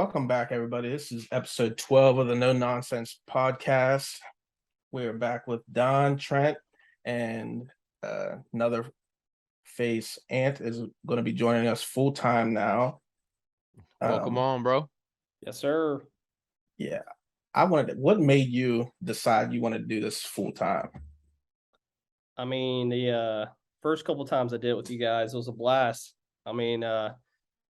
Welcome back, everybody. This is episode 12 of the No Nonsense podcast. We're back with Don, Trent, and another face. Ant is going to be joining us full time now. Welcome on, bro. Yes, sir. Yeah. What made you decide you wanted to do this full time? I mean, the first couple times I did it with you guys, it was a blast. I mean,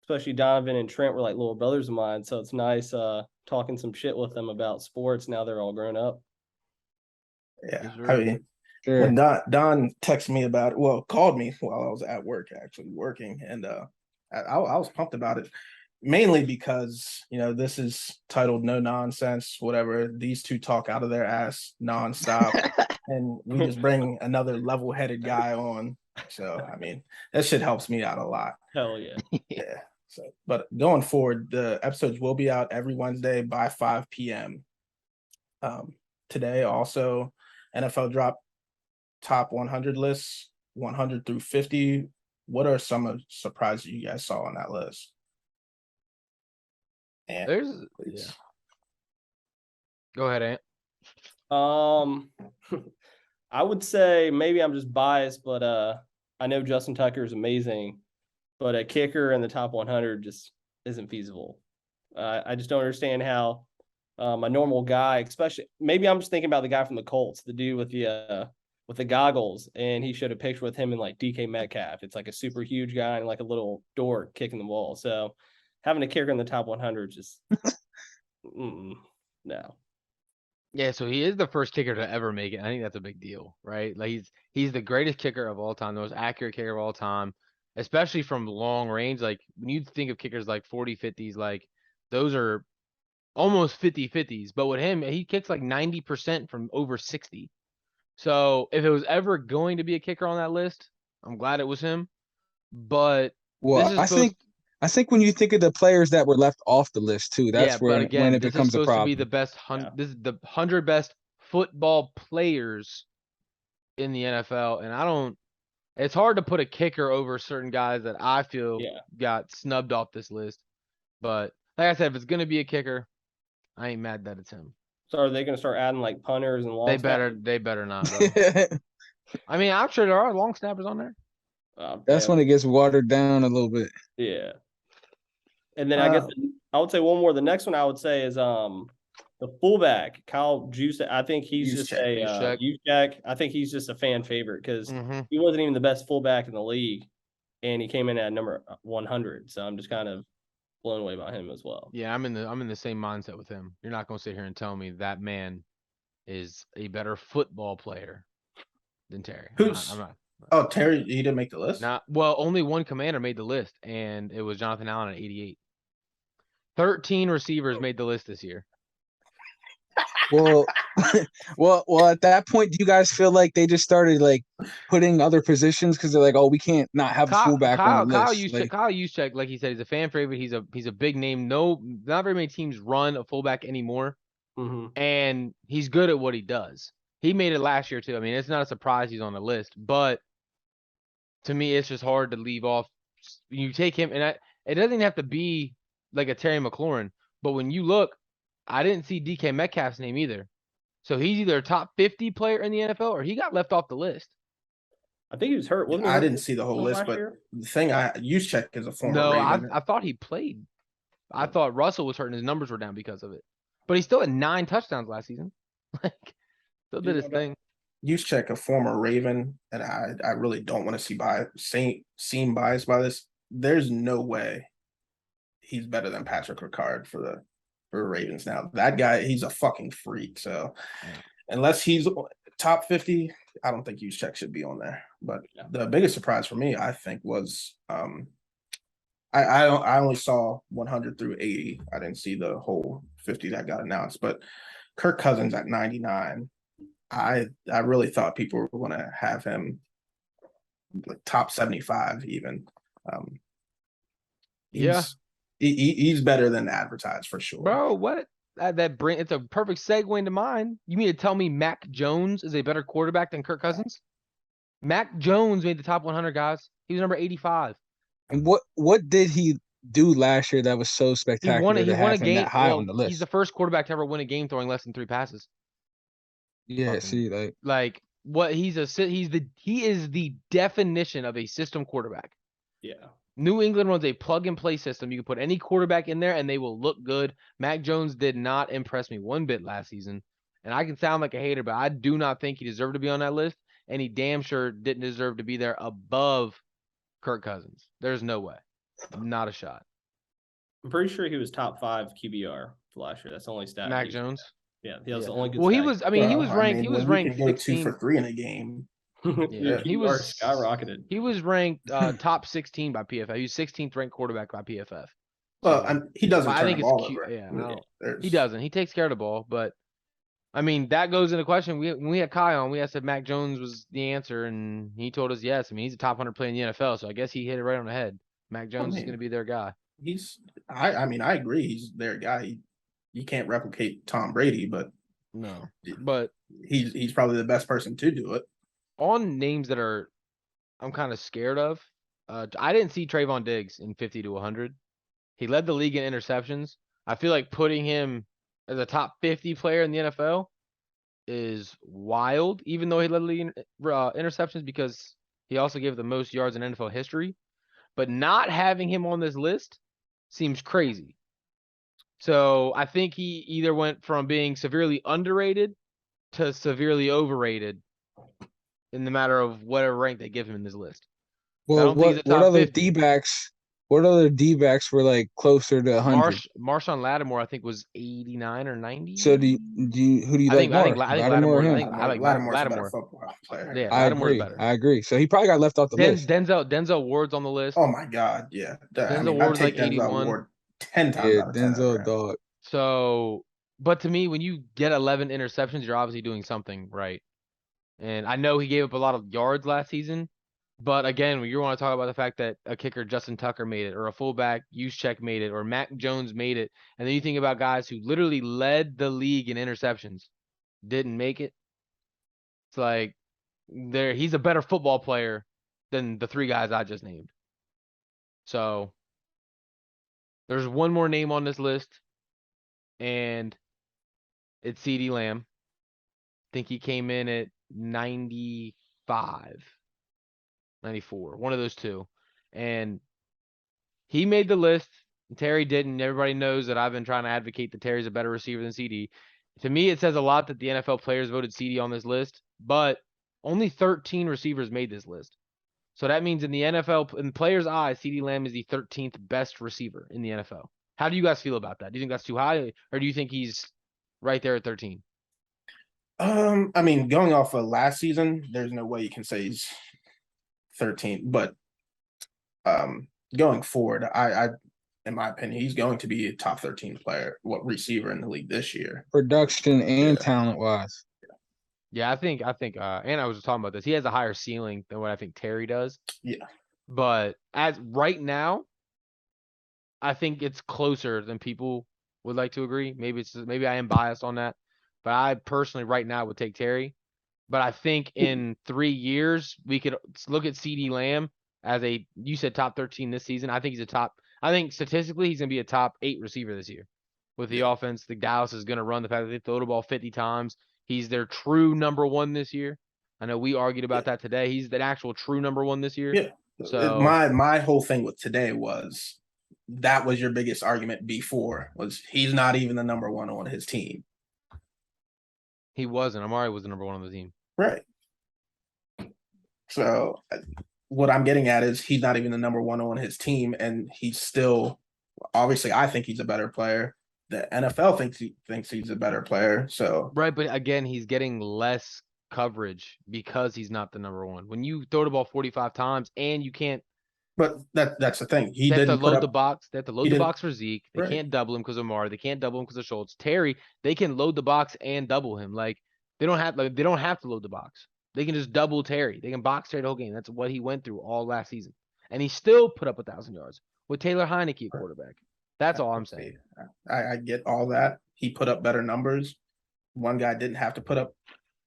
especially Donovan and Trent were like little brothers of mine, so it's nice talking some shit with them about sports now they're all grown up. Yeah. Yes, sir. I mean, when Don texted me about it, called me while I was at work, actually working, and I was pumped about it. Mainly because, this is titled No Nonsense, whatever. These two talk out of their ass nonstop. And we just bring another level-headed guy on. So, I mean, that shit helps me out a lot. Hell yeah. Yeah. So, but going forward, the episodes will be out every Wednesday by 5 p.m. Today, also, NFL drop top 100 lists, 100 through 50. What are some of the surprises you guys saw on that list? Ant, Yeah. Go ahead, Ant. I would say maybe I'm just biased, but I know Justin Tucker is amazing, but a kicker in the top 100 just isn't feasible. I just don't understand how a normal guy, especially maybe I'm just thinking about the guy from the Colts, the dude with the goggles, and he showed a picture with him and like DK Metcalf. It's like a super huge guy and like a little dork kicking the ball. So having a kicker in the top 100 just no. Yeah, so he is the first kicker to ever make it. I think that's a big deal, right? Like he's the greatest kicker of all time, the most accurate kicker of all time, especially from long range. Like when you think of kickers like 40, 50s, like those are almost 50-50s. But with him, he kicks like 90% from over 60. So if it was ever going to be a kicker on that list, I'm glad it was him. But I think when you think of the players that were left off the list too, that's when it becomes a problem. This is supposed to be the best. This is the 100 best football players in the NFL, and it's hard to put a kicker over certain guys that I feel got snubbed off this list. But like I said, if it's gonna be a kicker, I ain't mad that it's him. So are they gonna start adding like punters and long snappers? They better not. Bro. I mean, I'm sure there are long snappers on there. That's when it gets watered down a little bit. Yeah. And then I guess I would say one more. The next one I would say is the fullback, Kyle Juszczyk. I think he's Juszczyk. I think he's just a fan favorite because he wasn't even the best fullback in the league, and he came in at number 100. So I'm just kind of blown away by him as well. Yeah, I'm in the same mindset with him. You're not gonna sit here and tell me that man is a better football player than Terry. I'm not. Oh, Terry, he didn't make the list? Only one commander made the list, and it was Jonathan Allen at 88. 13 receivers made the list this year. Well, at that point, do you guys feel like they just started like putting other positions because they're like, oh, we can't not have a fullback on the list? Kyle Juszczyk, like he said, he's a fan favorite. He's a big name. Not very many teams run a fullback anymore, and he's good at what he does. He made it last year too. I mean, it's not a surprise he's on the list, but to me, it's just hard to leave off. You take him, and it doesn't have to be like a Terry McLaurin, but when you look, I didn't see DK Metcalf's name either. So he's either a top 50 player in the NFL or he got left off the list. I think he was hurt. I didn't see the whole list, but the thing Juszczyk is a former Raven. I thought he played. I thought Russell was hurt and his numbers were down because of it. But he still had 9 touchdowns last season. Like, still did his thing. Juszczyk, a former Raven, and I really don't want to seem biased by this. There's no way he's better than Patrick Ricard for Ravens now. That guy, he's a fucking freak. So unless he's top 50, I don't think Juszczyk should be on there. But the biggest surprise for me, I think, was I only saw 100 through 80. I didn't see the whole 50 that got announced. But Kirk Cousins at 99. I really thought people were going to have him like top 75 even. He's better than advertised for sure. Bro, what? It's a perfect segue into mine. You mean to tell me Mac Jones is a better quarterback than Kirk Cousins? Mac Jones made the top 100, guys. He was number 85. And what did he do last year that was so He spectacular won. He to won a have him game. that high Well, on the he's the list? first quarterback to ever win a game throwing less than 3 passes. Yeah, Fucking- see, Like what he is the definition of a system quarterback. Yeah. New England runs a plug and play system. You can put any quarterback in there and they will look good. Mac Jones did not impress me one bit last season. And I can sound like a hater, but I do not think he deserved to be on that list. And he damn sure didn't deserve to be there above Kirk Cousins. There's no way. Not a shot. I'm pretty sure he was top 5 QBR for last year. That's the only stat. Mac he- Jones. Yeah, that was Yeah. the only good Well, he stat. was. I mean, he was Well, I ranked. mean, He was when you ranked can go 16. 2 for 3 in a game. Yeah, He was skyrocketed. He was ranked top 16 by PFF. He was 16th ranked quarterback by PFF. Well, So, he doesn't I turn think the it's ball cute. over. Yeah, I mean, no, there's- he doesn't. He takes care of the ball, but I mean that goes into question. When we had Kai on, we asked if Mac Jones was the answer, and he told us yes. I mean, he's a top 100 player in the NFL, so I guess he hit it right on the head. Mac Jones is mean, going to be their guy. I mean, I agree. He's their guy. You can't replicate Tom Brady, but No, but he's probably the best person to do it. on names that I'm kind of scared of. I didn't see Trayvon Diggs in 50 to 100. He led the league in interceptions. I feel like putting him as a top 50 player in the NFL is wild, even though he led the league in interceptions because he also gave the most yards in NFL history. But not having him on this list seems crazy. So I think he either went from being severely underrated to severely overrated in the matter of whatever rank they give him in this list. I well, don't think he's a what top other 50. D-backs? What other D-backs were like closer to 100? Marshawn Lattimore, I think, was 89 or 90. So who do you I like think more? Lattimore. or him? I like Lattimore's a better Lattimore. football player. Yeah, I Lattimore's agree. better. I agree. So he probably got left off the list. Denzel Ward's on the list. Oh my God, yeah. I Denzel mean, Ward's I'd take like Denzel 81. Ward 10 times Yeah, out of 10. Denzel over him. dog. So, but to me, when you get 11 interceptions, you're obviously doing something right. And I know he gave up a lot of yards last season, but again, when you want to talk about the fact that a kicker, Justin Tucker, made it, or a fullback, Juszczyk, made it, or Mac Jones made it, and then you think about guys who literally led the league in interceptions, didn't make it. It's like he's a better football player than the 3 guys I just named. So there's one more name on this list, and it's CeeDee Lamb. I think he came in at 95, 94, one of those two. And he made the list. Terry didn't. Everybody knows that I've been trying to advocate that Terry's a better receiver than CD. To me, it says a lot that the NFL players voted CD on this list, but only 13 receivers made this list. So that means in the NFL, in players' eyes, CeeDee Lamb is the 13th best receiver in the NFL. How do you guys feel about that? Do you think that's too high, or do you think he's right there at 13? I mean, going off of last season, there's no way you can say he's 13. But going forward, I in my opinion, he's going to be a top 13 player, receiver in the league this year. Production and talent wise. Yeah, I think, and I was just talking about this. He has a higher ceiling than what I think Terry does. Yeah. But as right now, I think it's closer than people would like to agree. Maybe I am biased on that, but I personally right now would take Terry. But I think in 3 years we could look at CeeDee Lamb as you said top 13 this season. I think I think statistically he's gonna be a top 8 receiver this year. With the offense, the Dallas is gonna run the fact that they throw the ball 50 times. He's their true number 1 this year. I know we argued about that today. He's the actual true number 1 this year. Yeah. So my whole thing with today was that was your biggest argument before was he's not even the number 1 on his team. He wasn't. Amari was the number 1 on the team. Right. So what I'm getting at is he's not even the number 1 on his team, and he's still obviously I think he's a better player. The NFL thinks he's a better player. So right, but again, he's getting less coverage because he's not the number 1. When you throw the ball 45 times and you can't. But that's the thing. They have to load the box. They have to load the box for Zeke. They Right. can't double him because of Amari. They can't double him because of Schultz. Terry, they can load the box and double him. Like they don't have to load the box. They can just double Terry. They can box Terry the whole game. That's what he went through all last season, and he still put up 1,000 yards with Taylor Heineke at quarterback. That's all I'm saying. I get all that. He put up better numbers. One guy didn't have to put up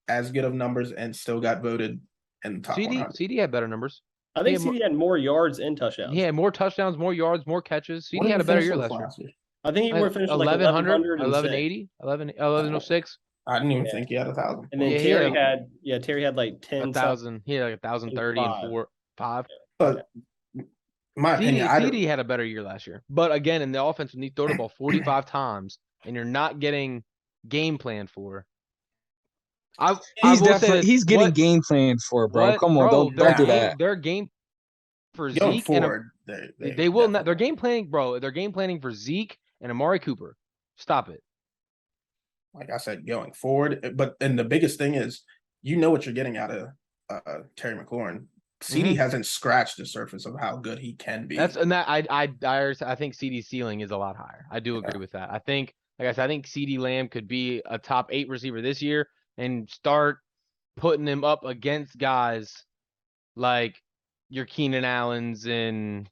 as good of numbers and still got voted in the top 100. CD had better numbers. I think CD had more yards and touchdowns. He had more touchdowns, more yards, more catches. What CD did had he a better finish year with last year. I think he would have finished like 1100, 1106. 1106. I didn't even think he had 1,000. And then Yeah, Terry had like 10 1,000. He had like 1,030 and 5. But my opinion, CD had a better year last year. But again, in the offense, when you throw the ball 45 times and you're not getting game plan for, he's getting game planned for, bro. Come on, don't do that. Their game for going Zeke forward, they will not. They're game planning, bro. They're game planning for Zeke and Amari Cooper. Stop it. Like I said, going forward, and the biggest thing is, you know what you're getting out of Terry McLaurin. CD hasn't scratched the surface of how good he can be. I think CD's ceiling is a lot higher. I do agree with that. I think, like I said, I think CD Lamb could be a top 8 receiver this year and start putting him up against guys like your Keenan Allens and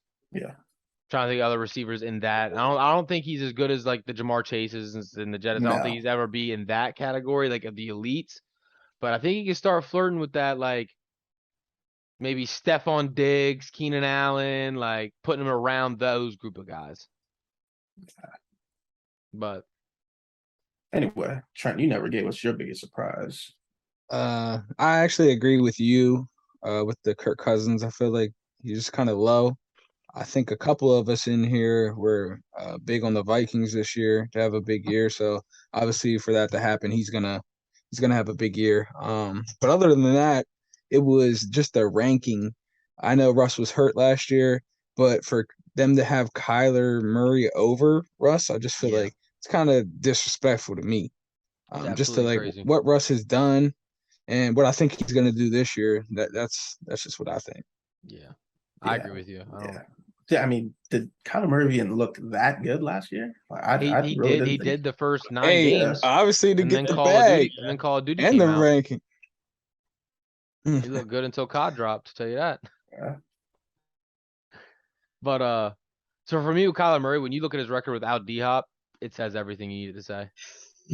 trying to think of other receivers in that. I don't think he's as good as like the Jamar Chases and the Jettas. I don't think he's ever be in that category, like of the elites. But I think he can start flirting with that, like maybe Stephon Diggs, Keenan Allen, like putting him around those group of guys. But anyway, Trent, you never gave us your biggest surprise. I actually agree with you with the Kirk Cousins. I feel like he's just kind of low. I think a couple of us in here were big on the Vikings this year to have a big year. So obviously for that to happen, he's gonna have a big year. But other than that, it was just the ranking. I know Russ was hurt last year, but for them to have Kyler Murray over Russ, I just feel like it's kind of disrespectful to me. Just to like crazy. What Russ has done and what I think he's gonna do this year. That's just what I think. Yeah, I agree with you. I mean, did Kyler Murray even look that good last year? He did the first 9 games. Obviously to get the Call bag. of Duty, and then Call of Duty and came the out. ranking. He looked good until COD dropped, to tell you that. Yeah. But so for me with Kyler Murray, when you look at his record without D-Hop, it says everything you needed to say.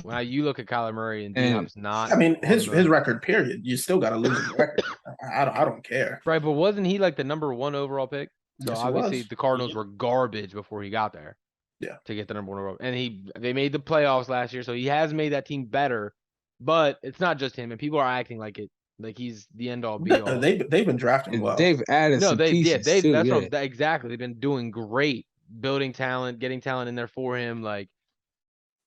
When you look at Kyler Murray and D-Hop's not. I mean, his record, period. You still got to lose his record. I don't care. Right, but wasn't he like the #1 overall pick? So yes, obviously the Cardinals were garbage before he got there. Yeah. To get the #1 overall. And they made the playoffs last year, so he has made that team better. But it's not just him, and people are acting like he's the end all be all. They've been drafting well. They've added some pieces too. Exactly. They've been doing great, building talent, getting talent in there for him. Like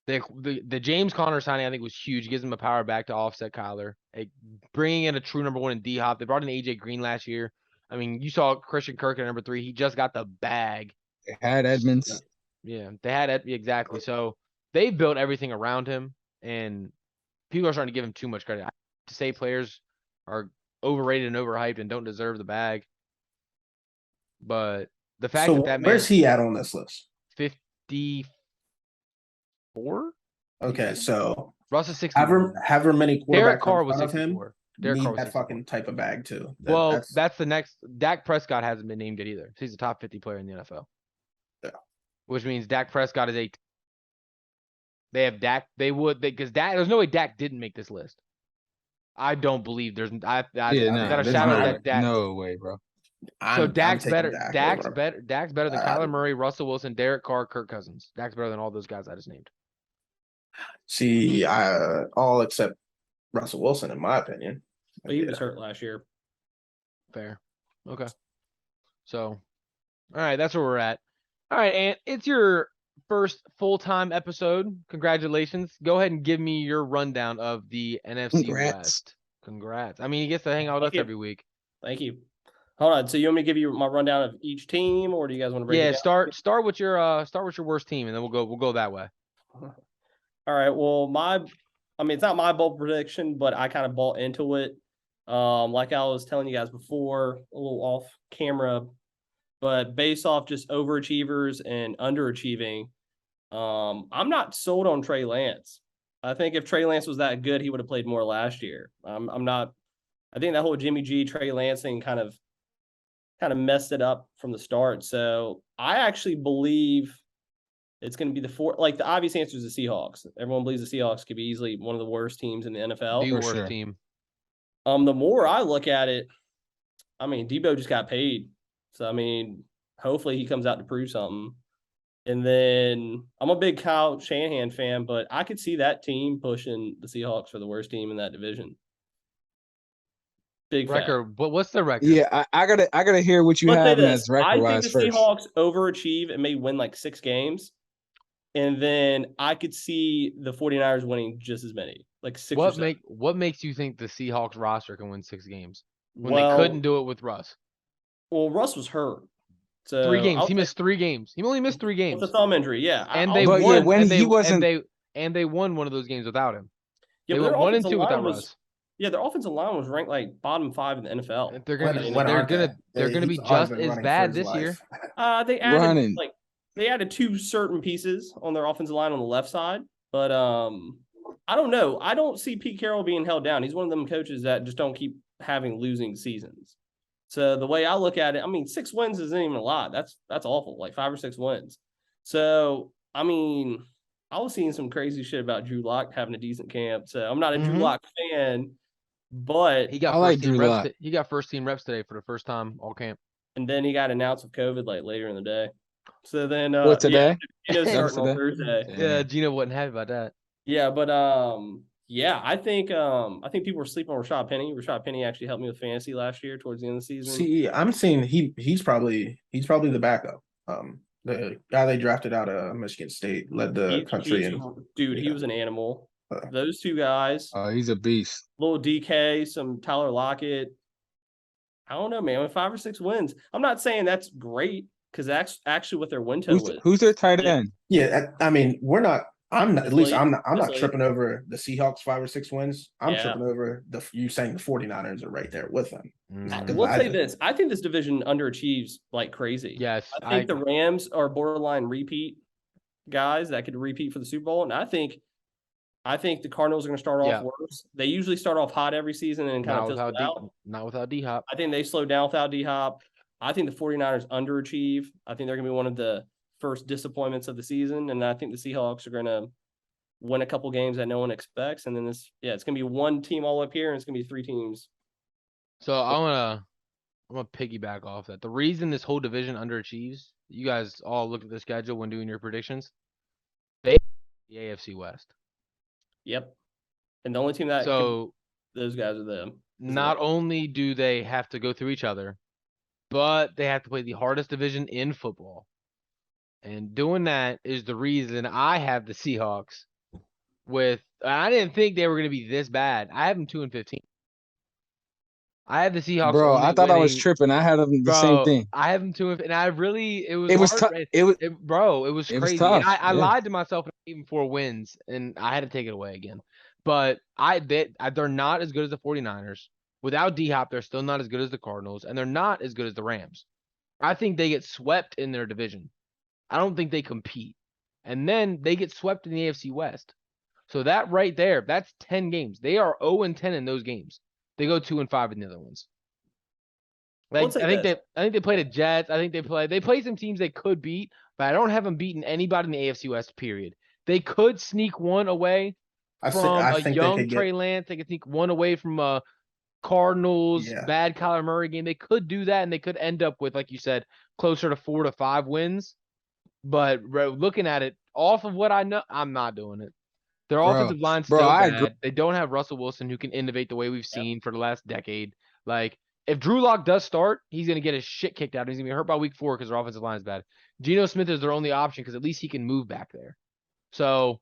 the James Conner signing, I think, was huge. Gives him a power back to offset Kyler. Bringing in a true #1 in D-Hop. They brought in AJ Green last year. I mean, you saw Christian Kirk at #3. He just got the bag. They had Edmonds. Yeah, they had exactly. So they built everything around him, and people are starting to give him too much credit. To say players are overrated and overhyped and don't deserve the bag, but the fact that where's he at on this list? 54. Okay, so Russ is 64. However many quarterbacks Derek Carr was 64. Derek Carr was that 64. Fucking type of bag too. That's the next. Dak Prescott hasn't been named yet either. He's a top 50 player in the NFL. Yeah. Which means Dak Prescott is They have Dak. Because there's no way Dak didn't make this list. I don't believe there's. I got a shout out that Dak. No way, bro. So Dak's better. Dak's better than Kyler Murray, Russell Wilson, Derek Carr, Kirk Cousins. Dak's better than all those guys I just named. See, all except Russell Wilson, in my opinion. But he was hurt last year. Fair. Okay. So, all right, that's where we're at. All right, Ant, it's your first full-time episode. Congratulations. Go ahead and give me your rundown of the NFC West. Congrats. I mean, he gets to hang out with us every week. Thank you. Hold on. So you want me to give you my rundown of each team, or do you guys want to break it down? Start with your worst team, and then we'll go that way. All right. Well, it's not my bold prediction, but I kind of bought into it. Like I was telling you guys before, a little off camera, but based off just overachievers and underachieving, I'm not sold on Trey Lance. I think if Trey Lance was that good, he would have played more last year. I'm not. I think that whole Jimmy G, Trey Lance thing kind of messed it up from the start. So I actually believe it's going to be the obvious answer is the Seahawks. Everyone believes the Seahawks could be easily one of the worst teams in the NFL. The worst team. The more I look at it, I mean, Debo just got paid. So, I mean, hopefully he comes out to prove something. And then I'm a big Kyle Shanahan fan, but I could see that team pushing the Seahawks for the worst team in that division. Big fact. Record, but what's the record? Yeah, I gotta hear what you Let's say have this. as record I think wise the first. Seahawks overachieve and may win like 6 games. And then I could see the 49ers winning just as many, like 6 or 7. What makes you think the Seahawks roster can win 6 games when Well, they couldn't do it with Russ? Well, Russ was hurt. So 3 games. I'll He missed 3 games. He only missed 3 games. With a thumb injury, yeah. And they But won. yeah, when and he wasn't- and they won one of those games without him. Yeah, They but went their 1 and offensive 2 line without was- Russ. Yeah, their offensive line was ranked like bottom 5 in the NFL. They're gonna be, When they're aren't gonna they? they're Yeah, gonna be he's always just been as running for bad his this year. life. They added Running. they added 2 certain pieces on their offensive line on the left side, but I don't know. I don't see Pete Carroll being held down. He's one of them coaches that just don't keep having losing seasons. So the way I look at it, I mean, 6 wins isn't even a lot. That's awful. Like 5 or 6 wins. So I mean, I was seeing some crazy shit about Drew Lock having a decent camp. So I'm not a Drew Mhm. Lock fan, but He got I like first team Drew reps. Lock. He got first team reps today for the first time all camp. and then he got announced with COVID like later in the day. So then What today? Gino's That was starting on today? Thursday. Yeah, Gino wasn't happy about that. Yeah, but yeah, I think people were sleeping on Rashad Penny. Rashad Penny actually helped me with fantasy last year towards the end of the season. See, I'm seeing he's probably the backup. The guy they drafted out of Michigan State led the country in. He yeah. was an animal. Those 2 guys, He's a beast. little DK, some Tyler Lockett. I don't know, man. With 5 or 6 wins, I'm not saying that's great because that's actually what their win total is. Who's their tight end? Yeah, I mean, we're not. I'm not. At least I'm not. I'm not Honestly. tripping over the Seahawks 5 or 6 wins. I'm Yeah. tripping over you saying the 49ers are right there with them. Mhm. We'll say this. I think this division underachieves like crazy. Yes, I think the Rams are borderline repeat guys that could repeat for the Super Bowl, and I think the Cardinals are going to start off worse. They usually start off hot every season and kind of fizzle out. Not without D-Hop. I think they slow down without D-Hop. I think the 49ers underachieve. I think they're going to be one of the first disappointments of the season, and I think the Seahawks are going to win a couple games that no one expects, and then it's going to be one team all up here, and it's going to be 3 teams. So I'm gonna piggyback off that. The reason this whole division underachieves, you guys all looked at the schedule when doing your predictions. The AFC West. Yep. And the only team that those guys are them. Not only do they have to go through each other, but they have to play the hardest division in football. And doing that is the reason I have the Seahawks I didn't think they were going to be this bad. I have them 2-15. I have the Seahawks. Bro, I thought I was tripping. I had them the same thing. I have them 2 and I really it was tough. It was crazy. Was tough. I lied to myself even 4 wins and I had to take it away again. But they're not as good as the 49ers. Without D-Hop, they're still not as good as the Cardinals, and they're not as good as the Rams. I think they get swept in their division. I don't think they compete. And then they get swept in the AFC West. So that right there, that's 10 games. They are 0-10 in those games. They go 2-5 in the other ones. Like I think they played the Jets. I think they play some teams they could beat, but I don't have them beating anybody in the AFC West. Period. They could sneak one away from a young Trey Lance. They could sneak one away from a Cardinals bad Kyler Murray game. They could do that, and they could end up with, like you said, closer to 4 to 5 wins. But looking at it off of what I know, I'm not doing it. Their offensive line's still bad. They don't have Russell Wilson who can innovate the way we've seen for the last decade. Like, if Drew Lock does start, he's going to get his shit kicked out. He's going to be hurt by week 4 because their offensive line is bad. Geno Smith is their only option because at least he can move back there. So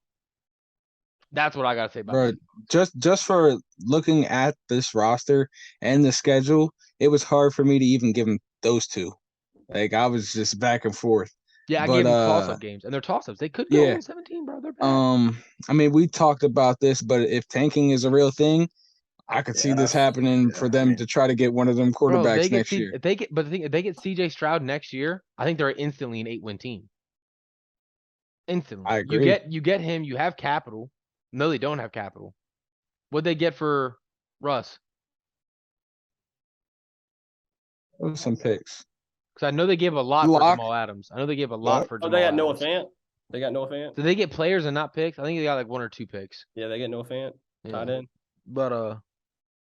that's what I got to say about it. Just for looking at this roster and the schedule, it was hard for me to even give them those 2. Like, I was just back and forth. Yeah, I gave them toss-up games, and they're toss-ups. They could go 17, bro. They're bad. I mean, we talked about this, but if tanking is a real thing, I could see this happening for them to try to get one of them quarterbacks next year. If they get CJ Stroud next year, I think they're instantly an 8-win team. Instantly. I agree. You get him, you have capital. No, they don't have capital. What'd they get for Russ? Some picks. Because I know they gave a lot for Jamal Adams. I know they gave a lot for Jamal Adams. Adams. Noah Fant. They got Noah Fant. Did they get players and not picks? I think they got like 1 or 2 picks. Yeah, they get Noah Fant. Tied in. But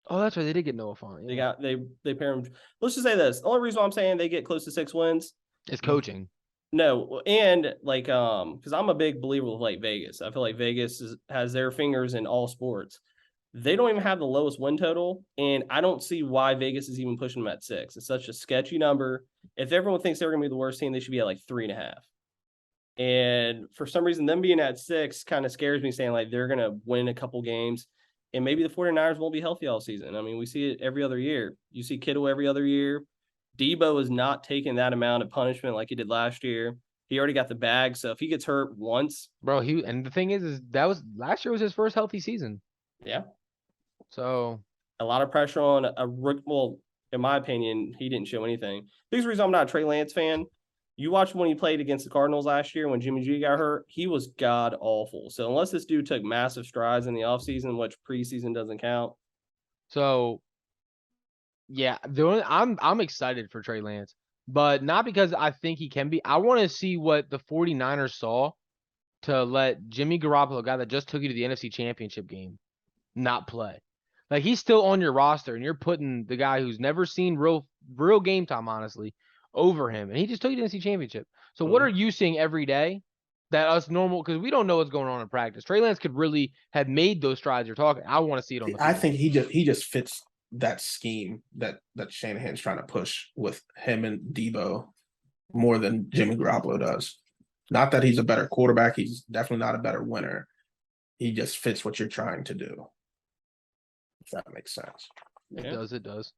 Oh, that's right. They did get Noah Fant. They Yeah. got they pair him. Let's just say this. The only reason why I'm saying they get close to 6 wins. It's coaching. No, and like because I'm a big believer with like Vegas. I feel like Vegas has their fingers in all sports. They don't even have the lowest win total, and I don't see why Vegas is even pushing them at 6. It's such a sketchy number. If everyone thinks they're going to be the worst team, they should be at like 3.5. And for some reason, them being at 6 kind of scares me, saying like they're going to win a couple games, and maybe the 49ers won't be healthy all season. I mean, we see it every other year. You see Kittle every other year. Debo is not taking that amount of punishment like he did last year. He already got the bag, so if he gets hurt once, Bro, and the thing is that was last year was his first healthy season. yeah. So A lot of pressure on a rook. Well, in my opinion, he didn't show anything. Biggest reason I'm not a Trey Lance fan. You watched when he played against the Cardinals last year when Jimmy G got hurt, he was god awful. So unless this dude took massive strides in the offseason, which preseason doesn't count. So yeah, I'm excited for Trey Lance, but not because I think he can be. I want to see what the 49ers saw to let Jimmy Garoppolo, a guy that just took you to the NFC Championship game, not play. Like he's still on your roster, and you're putting the guy who's never seen real game time, honestly, over him, and he just took you to the NFC Championship. So what are you seeing every day that us normal? Because we don't know what's going on in practice. Trey Lance could really have made those strides you're talking. I want to see it on the field. I think he just fits that scheme that Shanahan's trying to push with him and Debo more than Jimmy Garoppolo does. Not that he's a better quarterback. He's definitely not a better winner. He just fits what you're trying to do. If that makes sense. It does. It does.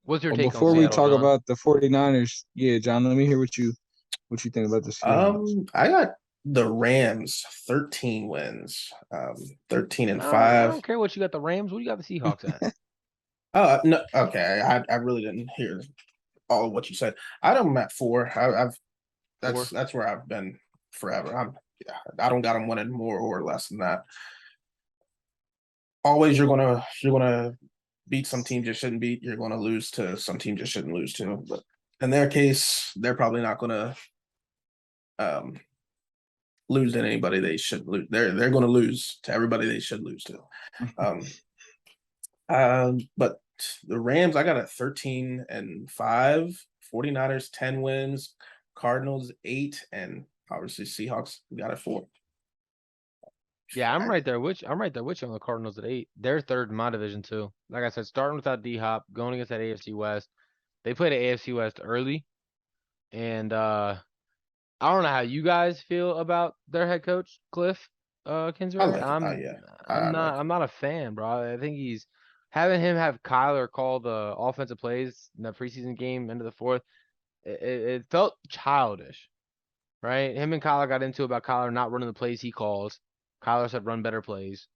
What's your Well, take before on we Seattle, talk John? about the 49ers, yeah, John, let me hear what you think about this. I got the Rams 13 wins, 13 and 5. I don't care what you got the Rams. What do you got the Seahawks at? No, okay. I really didn't hear all of what you said. I don't at 4. That's where I've been forever. I don't got them winning more or less than that. Always you're gonna beat some teams you shouldn't beat. You're gonna lose to some teams you shouldn't lose to. But in their case, they're probably not gonna lose to anybody they shouldn't lose. They're gonna lose to everybody they should lose to. But the Rams, I got a 13 and 5, 49ers 10 wins, Cardinals 8, and obviously Seahawks got a 4. Yeah, I'm right there with you on the Cardinals at 8. They're third in my division too. Like I said, starting without D-Hop, going against that AFC West. They played the AFC West early, and I don't know how you guys feel about their head coach Cliff Kingsbury. I'm not a fan, bro. I think he's having him have Kyler call the offensive plays in the preseason game into the fourth. It felt childish, right? Him and Kyler got into it about Kyler not running the plays he calls. Kyler said run better plays.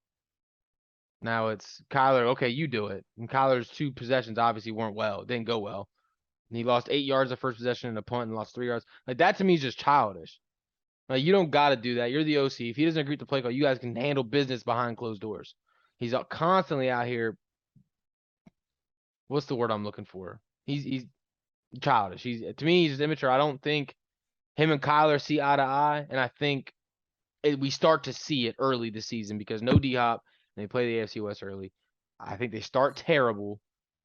Now it's Kyler, okay, you do it. And Kyler's 2 possessions obviously weren't well. It didn't go well. And he lost 8 yards the first possession and a punt and lost 3 yards. Like that to me is just childish. Like you don't got to do that. You're the OC. If he doesn't agree with the play call, you guys can handle business behind closed doors. He's constantly out here. What's the word I'm looking for? He's childish. To me, he's immature. I don't think him and Kyler see eye to eye, and I think we start to see it early this season because no D-Hop, and they play the AFC West early. I think they start terrible,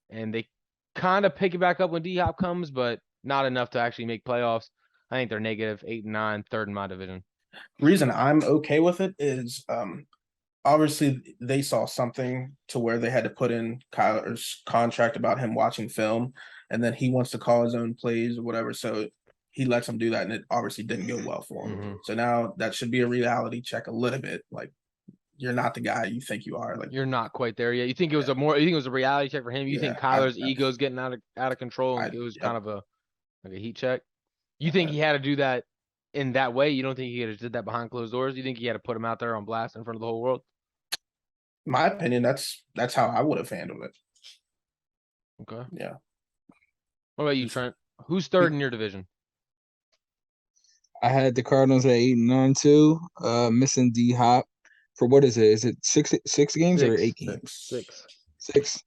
and they kind of pick it back up when D-Hop comes, but not enough to actually make playoffs. I think they're negative 8 and 9, third in my division. Reason I'm okay with it is obviously they saw something to where they had to put in Kyler's contract about him watching film, and then he wants to call his own plays or whatever. So he lets him do that, and it obviously didn't go well for him. Mm-hmm. So now that should be a reality check a little bit. Like you're not the guy you think you are. Like you're not quite there yet. You think it was a reality check for him? You think Kyler's ego's getting out of control and it was kind of a heat check? You think he had to do that in that way? You don't think he had did that behind closed doors? You think he had to put him out there on blast in front of the whole world? My opinion, that's how I would have handled it. Okay. Yeah. What about you, Trent? Who's third in your division? I had the Cardinals at 8 and 9 too. Missing D-Hop for what is it? Is it six games or 8 games? Six.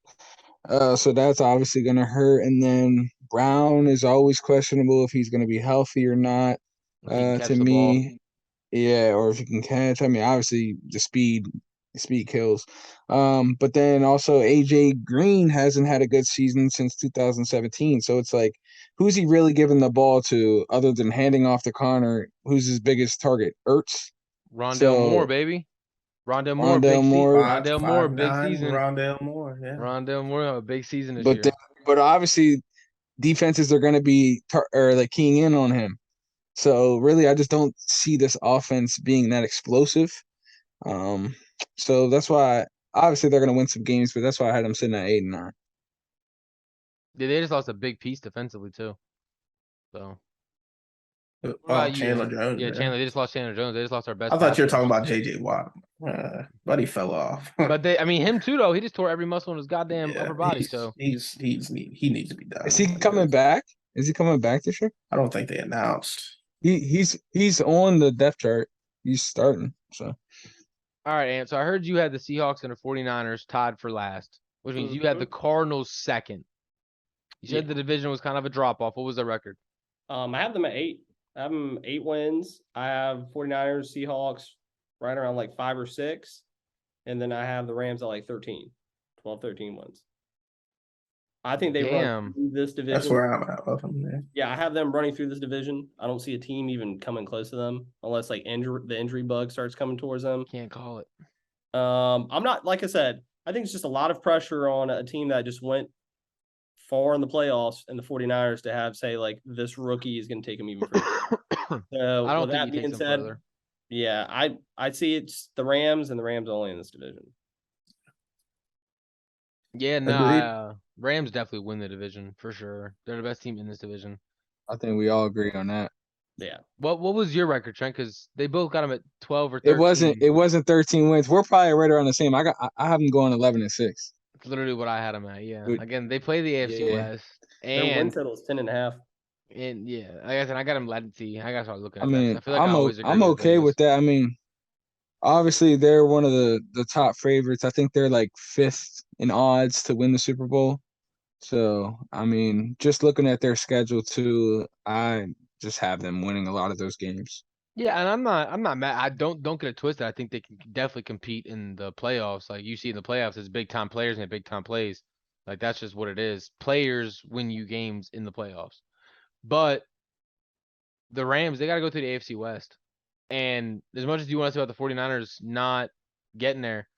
So that's obviously gonna hurt. And then Brown is always questionable if he's gonna be healthy or not. To me, yeah, or if he can catch. I mean, obviously the speed speed kills. But then also AJ Green hasn't had a good season since 2017. So it's like, who's he really giving the ball to other than handing off to Connor? Who's his biggest target? Ertz. Rondell Moore, So baby. Rondell Moore, Rondell Moore, Rondell Moore, big 5'9" season. Rondell Moore, yeah. Rondell Moore, a big season this but year. then, but obviously defenses are going to be like keying in on him. So really, I just don't see this offense being that explosive. So that's why obviously they're going to win some games, but that's why I had them sitting at 8-9. Yeah, they just lost a big piece defensively too. So what Oh, about you? Chandler Jones. Yeah, man. Chandler. They just lost Chandler Jones. They just lost our best. I thought you were pass talking rush. about JJ Watt. But he fell off. But I mean, him too though. He just tore every muscle in his goddamn Yeah, upper body. he needs to be done. Is he coming back? Is he coming back this year? I don't think they announced. He's on the depth chart. He's starting. So All right, Ant. So I heard you had the Seahawks and the 49ers tied for last, which means you had the Cardinals second. You said Yeah. the division was kind of a drop off. What was the record? I have them at 8. I have them 8 wins. I have 49ers, Seahawks right around like 5 or 6. And then I have the Rams at like 13, 12, 13 wins. I think they run through this division. That's where I'm at with them. Man. Yeah, I have them running through this division. I don't see a team even coming close to them unless like the injury bug starts coming towards them. Can't call it. I'm not, like I said, I think it's just a lot of pressure on a team that just went far in the playoffs and the 49ers to have, say, like, this rookie is going to take them even further. So I don't with think that he being takes them said, further. yeah, I'd see it's the Rams and the Rams only in this division. Yeah, Agreed. no, Rams definitely win the division for sure. They're the best team in this division. I think we all agree on that. Yeah. What was your record, Trent? Because they both got them at 12 or 13. It wasn't 13 wins. We're probably right around the same. I have them going 11-6. It's literally what I had them at. Yeah. Again, they play the AFC West, Their win and total is 10.5. yeah, like I said, I got them. Let's see. I gotta start looking at I that. 'Cause mean, I feel like I always agree I'm with okay Vegas. with that. I mean, obviously they're one of the top favorites. I think they're like 5th in odds to win the Super Bowl. So, I mean, just looking at their schedule too, I just have them winning a lot of those games. Yeah, and I'm not mad. I don't get it twisted. I think they can definitely compete in the playoffs. Like you see in the playoffs, it's big time players and big time plays. Like that's just what it is. Players win you games in the playoffs. But the Rams, they got to go through the AFC West. And as much as you want to say about the 49ers not getting there,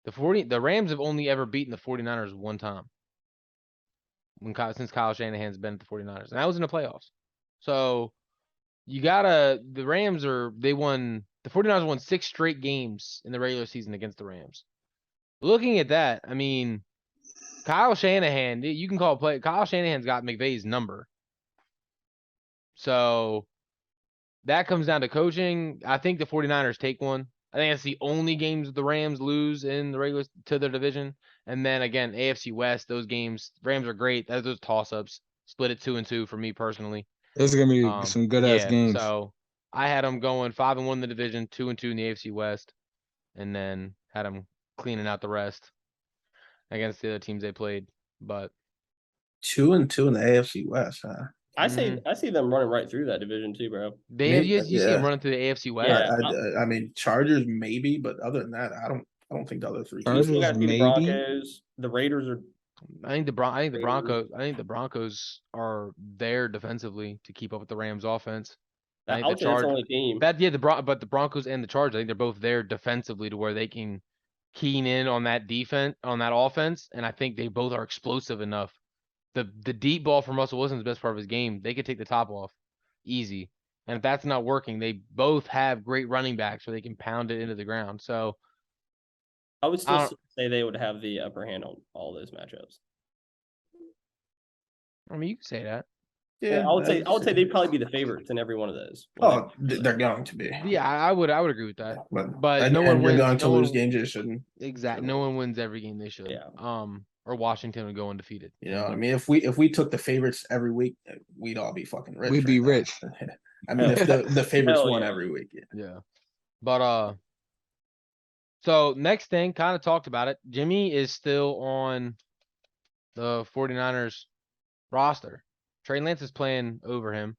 the Rams have only ever beaten the 49ers one time. Since Kyle Shanahan's been at the 49ers. And that was in the playoffs. So the 49ers won 6 straight games in the regular season against the Rams. Looking at that, I mean, Kyle Shanahan, you can call it play. Kyle Shanahan's got McVay's number. So that comes down to coaching. I think the 49ers take one. I think that's the only games the Rams lose in the regular to their division. And then again, AFC West, those games, Rams are great. Those toss-ups. Split it 2-2 for me personally. There's gonna be some good ass games. So I had them going 5-1 in the division, 2-2 in the AFC West, and then had them cleaning out the rest against the other teams they played. But 2-2 in the AFC West, huh? I see them running right through that division too, bro. You see them running through the AFC West. Yeah. I mean, Chargers maybe, but other than that, I don't think the other 3 You still teams. got to see the maybe. Broncos. The Raiders are. I think the Broncos are there defensively to keep up with the Rams offense. I think the only team. but the Broncos and the Chargers, I think they're both there defensively to where they can keen in on that defense, on that offense, and I think they both are explosive enough. The deep ball from Russell Wilson's the best part of his game. They could take the top off easy. And if that's not working, they both have great running backs where they can pound it into the ground. So I would still say they would have the upper hand on all those matchups. I mean, you can say that. Yeah, I would say they'd probably be the favorites in every one of those. Oh, they're going to be. Yeah, I would agree with that. But and, no one wins. You're going to lose games you shouldn't. Exactly. No one wins every game they should. Yeah. Or Washington would go undefeated. You know what I mean? If we took the favorites every week, we'd all be fucking rich. We'd be rich. I mean, if the favorites won every week. Yeah. But so next thing, kind of talked about it. Jimmy is still on the 49ers roster. Trey Lance is playing over him.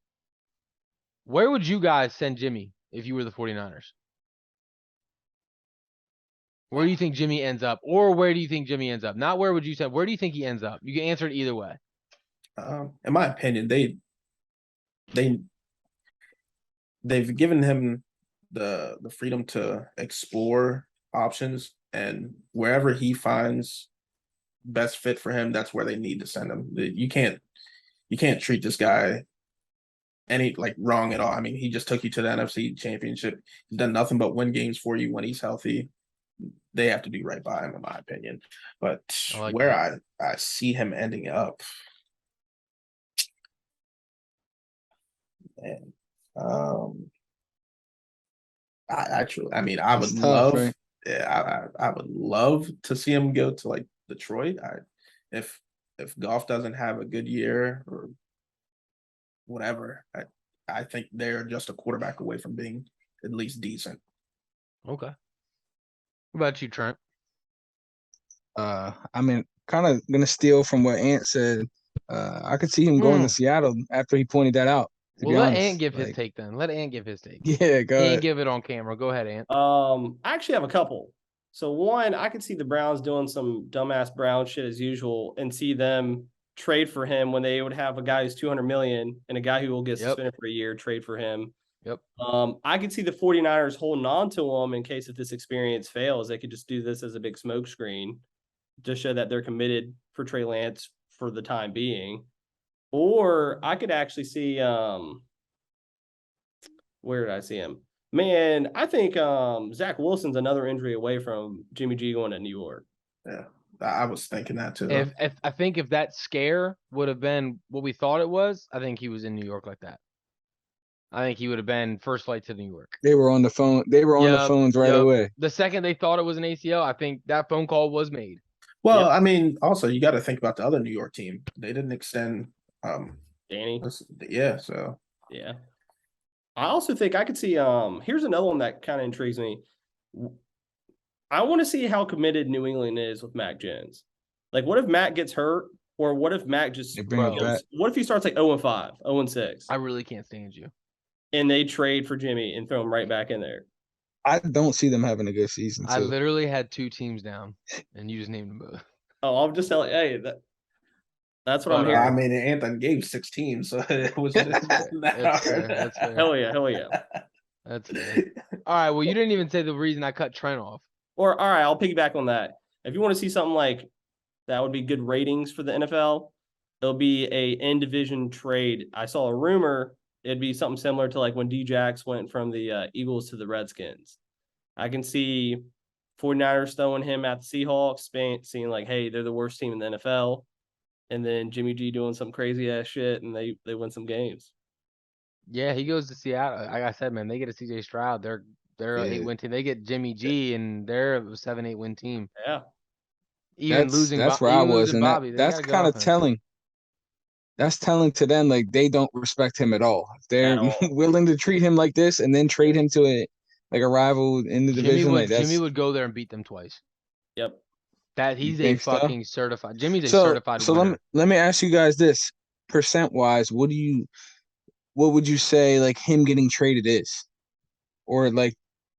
Where would you guys send Jimmy if you were the 49ers? Where do you think Jimmy ends up? Or where do you think Jimmy ends up? Not where would you say, where do you think he ends up? You can answer it either way. In my opinion, they've given him the freedom to explore options, and wherever he finds best fit for him, that's where they need to send him. You can't treat this guy any wrong at all. I mean, he just took you to the NFC Championship. He's done nothing but win games for you when he's healthy. They have to do right by him, in my opinion. But where I see him ending up, man, I mean, I would love, right? Yeah, I would love to see him go to Detroit. If Goff doesn't have a good year or whatever, I think they're just a quarterback away from being at least decent. Okay. What about you, Trent? I mean, kind of gonna steal from what Ant said. I could see him going to Seattle after he pointed that out. Well, let Ant give his take then. Let Ant give his take. Yeah, go ahead. Can't give it on camera. Go ahead, Ant. I actually have a couple. So one, I could see the Browns doing some dumbass Brown shit as usual and see them trade for him when they would have a guy who's $200 million and a guy who will get suspended for a year, trade for him. Yep. I could see the 49ers holding on to him in case if this experience fails, they could just do this as a big smoke screen to show that they're committed for Trey Lance for the time being. Or I could actually see where did I see him? Man, I think Zach Wilson's another injury away from Jimmy G going to New York. Yeah, I was thinking that too. If I think if that scare would have been what we thought it was, I think he was in New York like that. I think he would have been first flight to New York. They were on the phone. They were on the phones right away. The second they thought it was an ACL, I think that phone call was made. Well, I mean, also you got to think about the other New York team. They didn't extend Danny. Yeah, so yeah. I also think I could see here's another one that kind of intrigues me. I want to see how committed New England is with Mac Jones. Like, what if Mac gets hurt, or what if Mac just what if he starts 0-5, 0-6? I really can't stand you. And they trade for Jimmy and throw him right back in there. I don't see them having a good season. I literally had two teams down, and you just named them both. Oh, I'm just telling. Hey, that's what I'm hearing. I mean, Anthony gave 6 teams, so it was That's fair. That's fair. Hell yeah. That's fair. All right. Well, you didn't even say the reason I cut Trent off. Or all right, I'll piggyback on that. If you want to see something like that would be good ratings for the NFL, it'll be a in division trade. I saw a rumor it'd be something similar to when Djax went from the Eagles to the Redskins. I can see 49ers throwing him at the Seahawks, seeing hey, they're the worst team in the NFL. And then Jimmy G doing some crazy ass shit, and they win some games. Yeah, he goes to Seattle. Like I said, man, they get a CJ Stroud. They're an 8-win team. They get Jimmy G, and they're a 7-8 win team. Yeah, even losing. That's where I was, and Bobby, that's kind of telling. That's telling to them they don't respect him at all. They're willing to treat him like this, and then trade him to a rival in the division. Jimmy would go there and beat them twice. Yep. That he's a fucking certified. Jimmy's a certified winner. So let me ask you guys this: percent wise, what would you say him getting traded is, or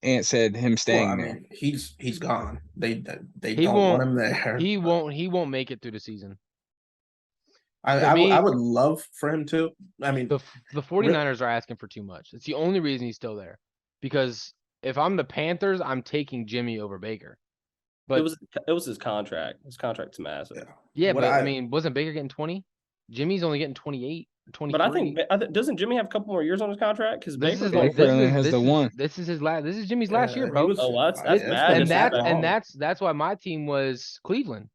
Ant said, him staying there? He's gone. They don't want him there. He won't make it through the season. I would love for him to. I mean, the 49ers are asking for too much. It's the only reason he's still there. Because if I'm the Panthers, I'm taking Jimmy over Baker. But it was his contract. His contract's massive. Yeah, but I mean, wasn't Baker getting 20? Jimmy's only getting 28, 23. But I think doesn't Jimmy have a couple more years on his contract? Because Baker only has the one. This is his last. This is Jimmy's last year, bro. That's bad. And that's why my team was Cleveland,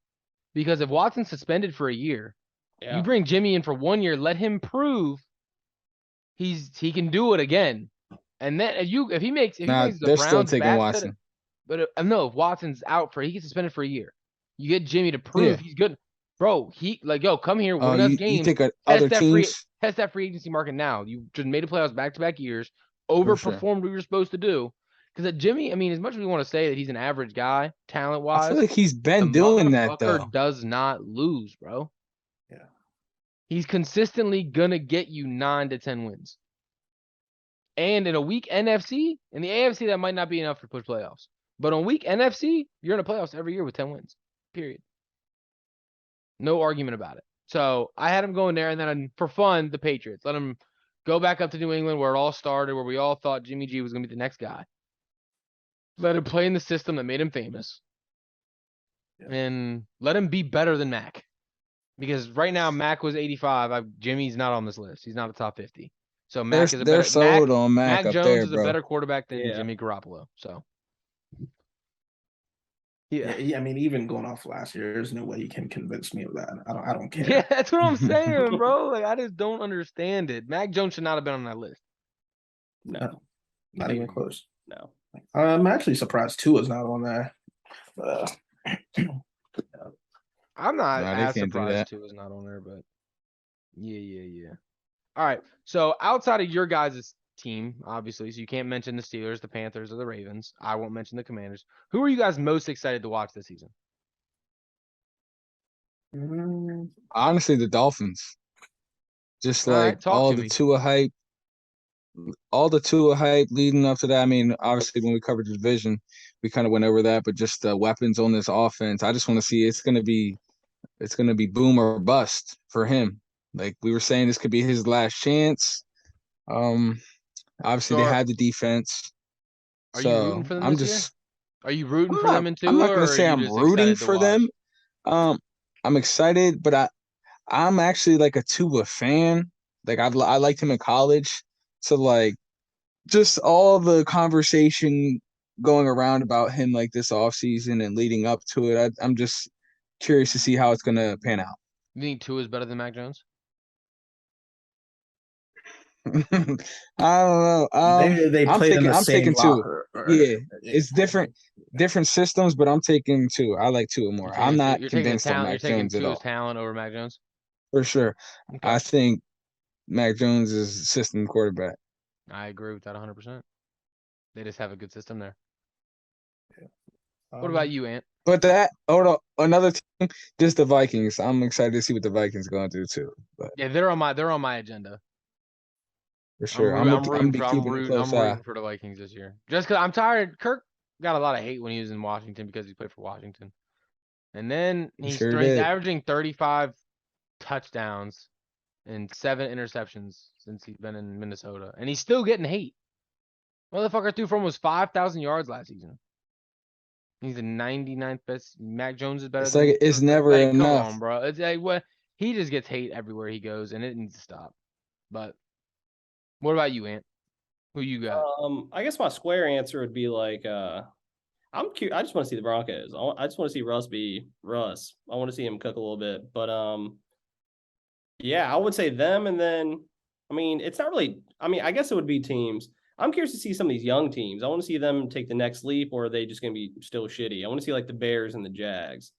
because if Watson's suspended for a year, you bring Jimmy in for 1 year, let him prove he can do it again, and then if he makes the they're Browns still taking Watson. But no, if Watson's out he gets suspended for a year. You get Jimmy to prove he's good. Bro, come here, win us games. You think other teams? Test that free agency market now. You just made the playoffs back-to-back years, overperformed what you were supposed to do. Because Jimmy, I mean, as much as we want to say that he's an average guy, talent-wise, I feel like he's been doing that, though. Does not lose, bro. Yeah. He's consistently going to get you 9 to 10 wins. And in a weak NFC, in the AFC, that might not be enough to push playoffs. But on week NFC, you're in the playoffs every year with 10 wins. Period. No argument about it. So I had him going there, and then for fun, the Patriots. Let him go back up to New England where it all started, where we all thought Jimmy G was going to be the next guy. Let him play in the system that made him famous. Yeah. And let him be better than Mac. Because right now, Mac was 85. Jimmy's not on this list. He's not a top 50. So Mac is a They're better sold on Mac Mac up Jones there, is a bro. better quarterback than Yeah. Jimmy Garoppolo. So Yeah, I mean, even going off last year, there's no way you can convince me of that. I don't care. Yeah, that's what I'm saying, bro. Like, I just don't understand it. Mac Jones should not have been on that list. No, not even close. No. I'm actually surprised Tua's not on there. I'm not Nah, they as can't do surprised that. too is not on there, but yeah. All right. So outside of your guys' team, obviously, so you can't mention the Steelers, the Panthers, or the Ravens. I won't mention the Commanders. Who are you guys most excited to watch this season? Honestly, the Dolphins. Just All like right, talk to me. all the Tua hype leading up to that. I mean, obviously, when we covered the division, we kind of went over that, but just the weapons on this offense, I just want to see it's gonna be boom or bust for him. Like we were saying, this could be his last chance. Obviously, they had the defense. Are you rooting So for them I'm this year? just Are you rooting for I'm them not in I'm Tua, not or gonna are say you I'm just rooting excited to for watch? them. I'm excited, but I'm actually like a Tua fan. Like I liked him in college. So like just all the conversation going around about him like this offseason and leading up to it, I'm just curious to see how it's gonna pan out. You think Tua is better than Mac Jones? I don't know. They played in the I'm same taking Tua. locker. Yeah, it's different systems, but I'm taking Tua. I like Tua more. I'm not You're taking the convinced on talent. You're Mac taking Jones at Tua's all. talent over Mac Jones. For sure. Okay. I think Mac Jones is a system quarterback. I agree with that 100%. They just have a good system there. What Um, about you, Ant? But hold on, another team, just the Vikings. I'm excited to see what the Vikings going to do too. But Yeah, they're on my agenda. for sure, I'm gonna be keeping a close I'm eye. rooting for the Vikings this year. Just because I'm tired. Kirk got a lot of hate when he was in Washington because he played for Washington. And then He he's sure did. averaging 35 touchdowns and 7 interceptions since he's been in Minnesota. And he's still getting hate. Motherfucker threw for almost 5,000 yards last season. He's the 99th best. Mac Jones is better It's than like it's never Like, come enough. on, bro. It's like what he just gets hate everywhere he goes, and it needs to stop. But what about you, Ant? Who you got? I guess my square answer would be like, I'm curious. I just want to see the Broncos. I just want to see Russ be Russ. I want to see him cook a little bit. But yeah, I would say them, and then I mean, it's not really. I mean, I guess it would be teams. I'm curious to see some of these young teams. I want to see them take the next leap, or are they just going to be still shitty? I want to see like the Bears and the Jags.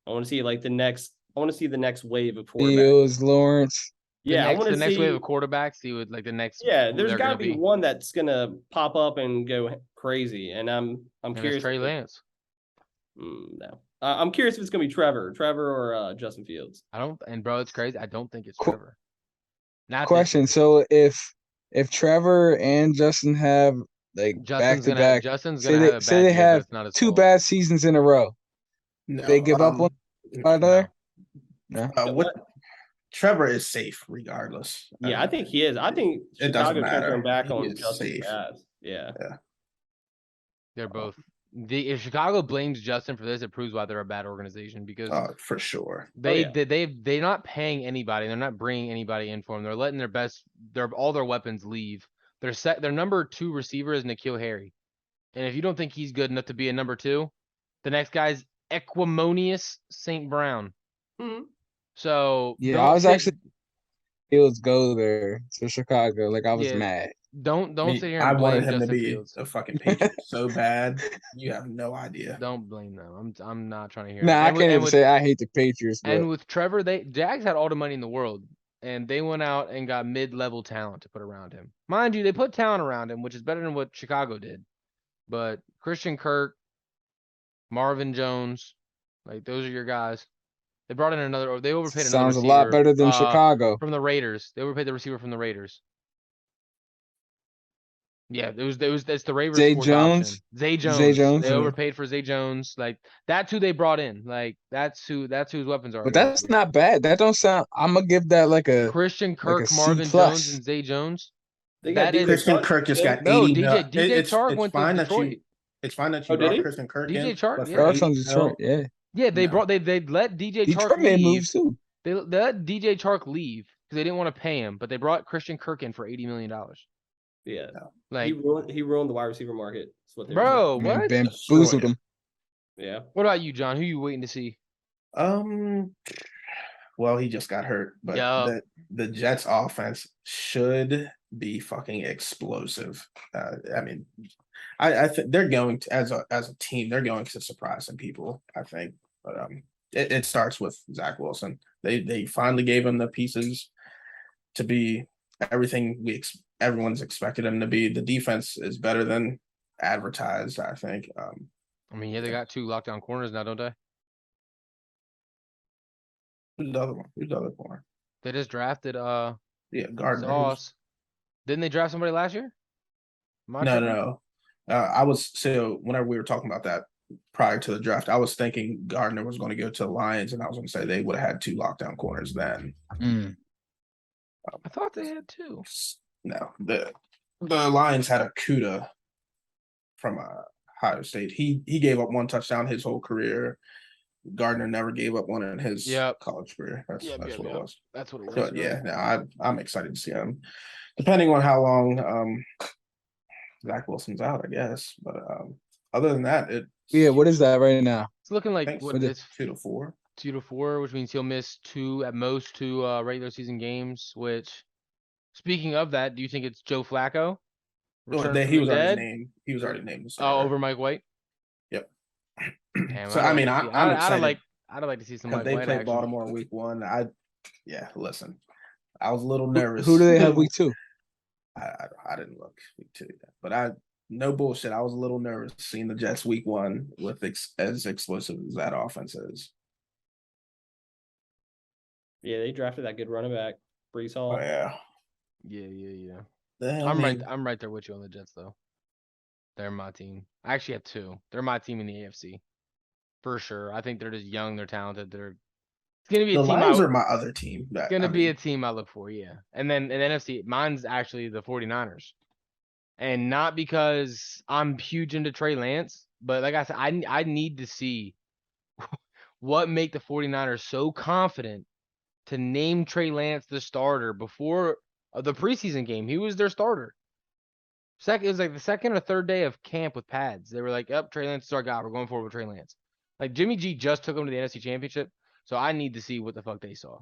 I want to see like the next. I want to see the next wave of quarterbacks. Fields, Lawrence. Yeah, I want The to next see wave of quarterbacks. See what like the next. Yeah, who there's they're got to gonna be one that's gonna pop up and go crazy, and I'm And curious. it's Trey Lance. No, I'm curious if it's gonna be Trevor or Justin Fields. And bro, it's crazy. I don't think it's Trevor. Not Question. This So if Trevor and Justin have like back to back, Justin's gonna have a say bad they year, but have it's not his 2 fault. bad seasons in a row, no, they give up on No. No. what Trevor is safe regardless. Yeah, I think he is. I think It doesn't Chicago can't matter. turn back He on is Justin safe. fast. Yeah. They're both. If Chicago blames Justin for this, it proves why they're a bad organization because For sure. they're not paying anybody. They're not bringing anybody in for them. They're letting all their weapons leave. Their number 2 receiver is N'Keal Harry, and if you don't think he's good enough to be a number 2, the next guy's Equimonious St. Brown. Mm-hmm. So Yeah, I was actually Fields go there to Chicago. Like I was mad. Don't sit here I and blame wanted him Justin to be Fields. a fucking Patriot so bad. You have no idea. Don't blame them. I'm not trying to hear. Nah, it. I can't even say I hate the Patriots, but And with Trevor, Jags had all the money in the world, and they went out and got mid-level talent to put around him. Mind you, they put talent around him, which is better than what Chicago did. But Christian Kirk, Marvin Jones, like those are your guys. They brought in they overpaid another sounds receiver. a lot better than Chicago. From the Raiders. They overpaid the receiver from the Raiders. Yeah, it's the Ravens Zay fourth Jones? option. Zay Jones. Zay Jones, They yeah. overpaid for Zay Jones. Like that's who they brought in. Like that's whose weapons are. But that's not bad. That don't sound. I'm gonna give that like a Christian Kirk, C Marvin Jones, plus. and Zay Jones. They got That is DJ Christian Chark Kirk just too. got no 80 mil. DJ Chark It's went to fine that Detroit. you it's fine that you Oh, did brought he? Christian Kirk DJ in, Chark, but yeah. for Kirk's on 80 Detroit. mil, Yeah, Yeah, they No. let DJ Chark Detroit made leave. moves too. They let DJ Chark leave because they didn't want to pay him, but they brought Christian Kirk in for $80 million. Yeah. Like, He ruined the wide receiver market. That's what they bro, Man, what? bamboozled Destroyed him. Yeah. What about you, John? Who you waiting to see? Well, he just got hurt, but Yup. the Jets offense should be fucking explosive. I mean, I think they're going to as a team, they're going to surprise some people, I think. But it starts with Zach Wilson. They finally gave him the pieces to be everything everyone's expected him to be. The defense is better than advertised, I think. I mean, yeah, they got 2 lockdown corners now, don't they? Who's the other one? Who's the other corner? They just drafted Yeah, Gardner. Sauce. Didn't they draft somebody last year? Am I tripping? No. I was so whenever we were talking about that prior to the draft, I was thinking Gardner was going to go to the Lions, and I was going to say they would have had 2 lockdown corners then. I thought they had 2. No, the Lions had a Kuda from Ohio State. He gave up 1 touchdown his whole career. Gardner never gave up one in his college career. That's what it was. That's what it was. So, yeah, no, I'm excited to see him. Depending on how long Zach Wilson's out, I guess. But other than that, what is that right now? It's looking like it's 2 to 4. 2 to 4, which means he'll miss 2 at most 2 regular season games. Which, speaking of that, do you think it's Joe Flacco? He was already named. He was already named. Over Mike White. Yep. Damn, So I'm excited. I'd like to see some Mike they White played action. Baltimore week 1. Listen, I was a little nervous. Who do they have week 2? I didn't look week 2 yet, but no bullshit. I was a little nervous seeing the Jets week 1 with as explosive as that offense is. Yeah, they drafted that good running back, Brees Hall. Oh yeah. Yeah. I'm I'm right there with you on the Jets though. They're my team. I actually have 2. They're my team in the AFC. For sure. I think they're just young, they're talented, it's gonna be a the team. Lions are my other team. It's gonna be a team I look for, yeah. And then in NFC, mine's actually the 49ers. And not because I'm huge into Trey Lance, but like I said, I need to see what make the 49ers so confident to name Trey Lance the starter before the preseason game. He was their starter. It was like the second or third day of camp with pads. They were like, "Yep, Trey Lance is our guy. We're going forward with Trey Lance." Like Jimmy G just took him to the NFC Championship, so I need to see what the fuck they saw.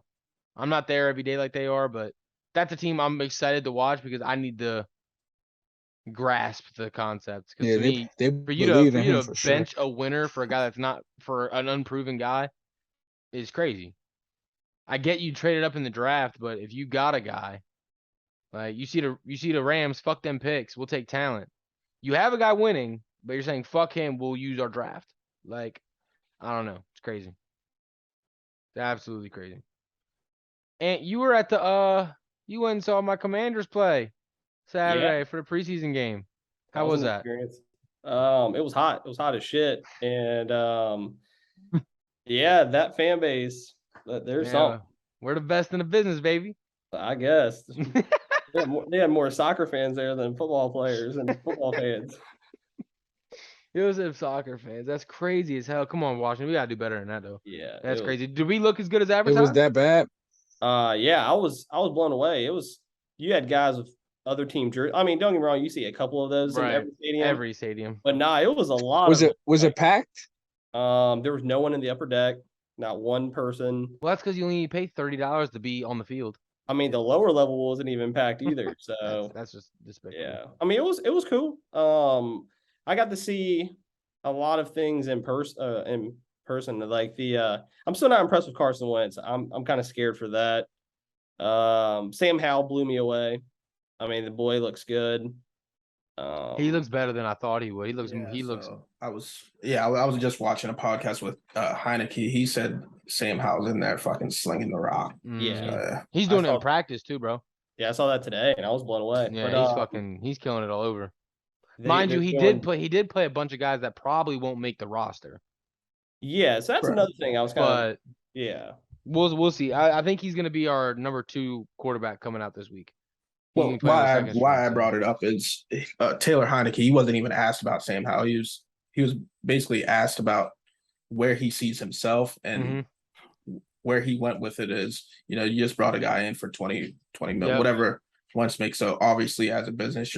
I'm not there every day like they are, but that's a team I'm excited to watch because I need to grasp the concept. Because to me, for you to bench a winner for a guy that's not for an unproven guy is crazy. I get you traded up in the draft, but if you got a guy, like you see the Rams, fuck them picks. We'll take talent. You have a guy winning, but you're saying fuck him. We'll use our draft. Like, I don't know. It's crazy. It's absolutely crazy. And you were at the you went and saw my Commanders play Saturday for the preseason game. How was that? Experience. It was hot. It was hot as shit. And yeah, that fan base. There's something. We're the best in the business, baby. I guess. They had more soccer fans there than football players and football fans. It was soccer fans. That's crazy as hell. Come on, Washington. We gotta do better than that, though. Yeah, that's crazy. Did we look as good as advertised? It was that bad. Yeah, I was blown away. You had guys with other team jerseys. I mean, don't get me wrong. You see a couple of those in every stadium. But it was a lot. Was it packed? There was no one in the upper deck. Not one person. Well, that's because you only need to pay $30 to be on the field. I mean, the lower level wasn't even packed either. So that's just despicable. Yeah, I mean, it was cool. I got to see a lot of things in person. Like I'm still not impressed with Carson Wentz. I'm kind of scared for that. Sam Howell blew me away. I mean, the boy looks good. He looks better than I thought he would. He looks. I was just watching a podcast with Heineke. He said Sam Howell's in there fucking slinging the rock. Yeah, he's doing it in practice too, bro. Yeah, I saw that today, and I was blown away. Yeah, But he's killing it all over. they, Mind you, they're he doing, did play a bunch of guys that probably won't make the roster. Yeah, so that's Right. another thing I was kind of. But Yeah. we'll see. I think he's gonna be our number 2 quarterback coming out this week. He Well, can play on the second string, why I so. brought it up is Taylor Heineke. He wasn't even asked about Sam Howell. He was basically asked about where he sees himself, and where he went with it is, you just brought a guy in for 20 mil, Yep. whatever wants to make. So obviously, as a business,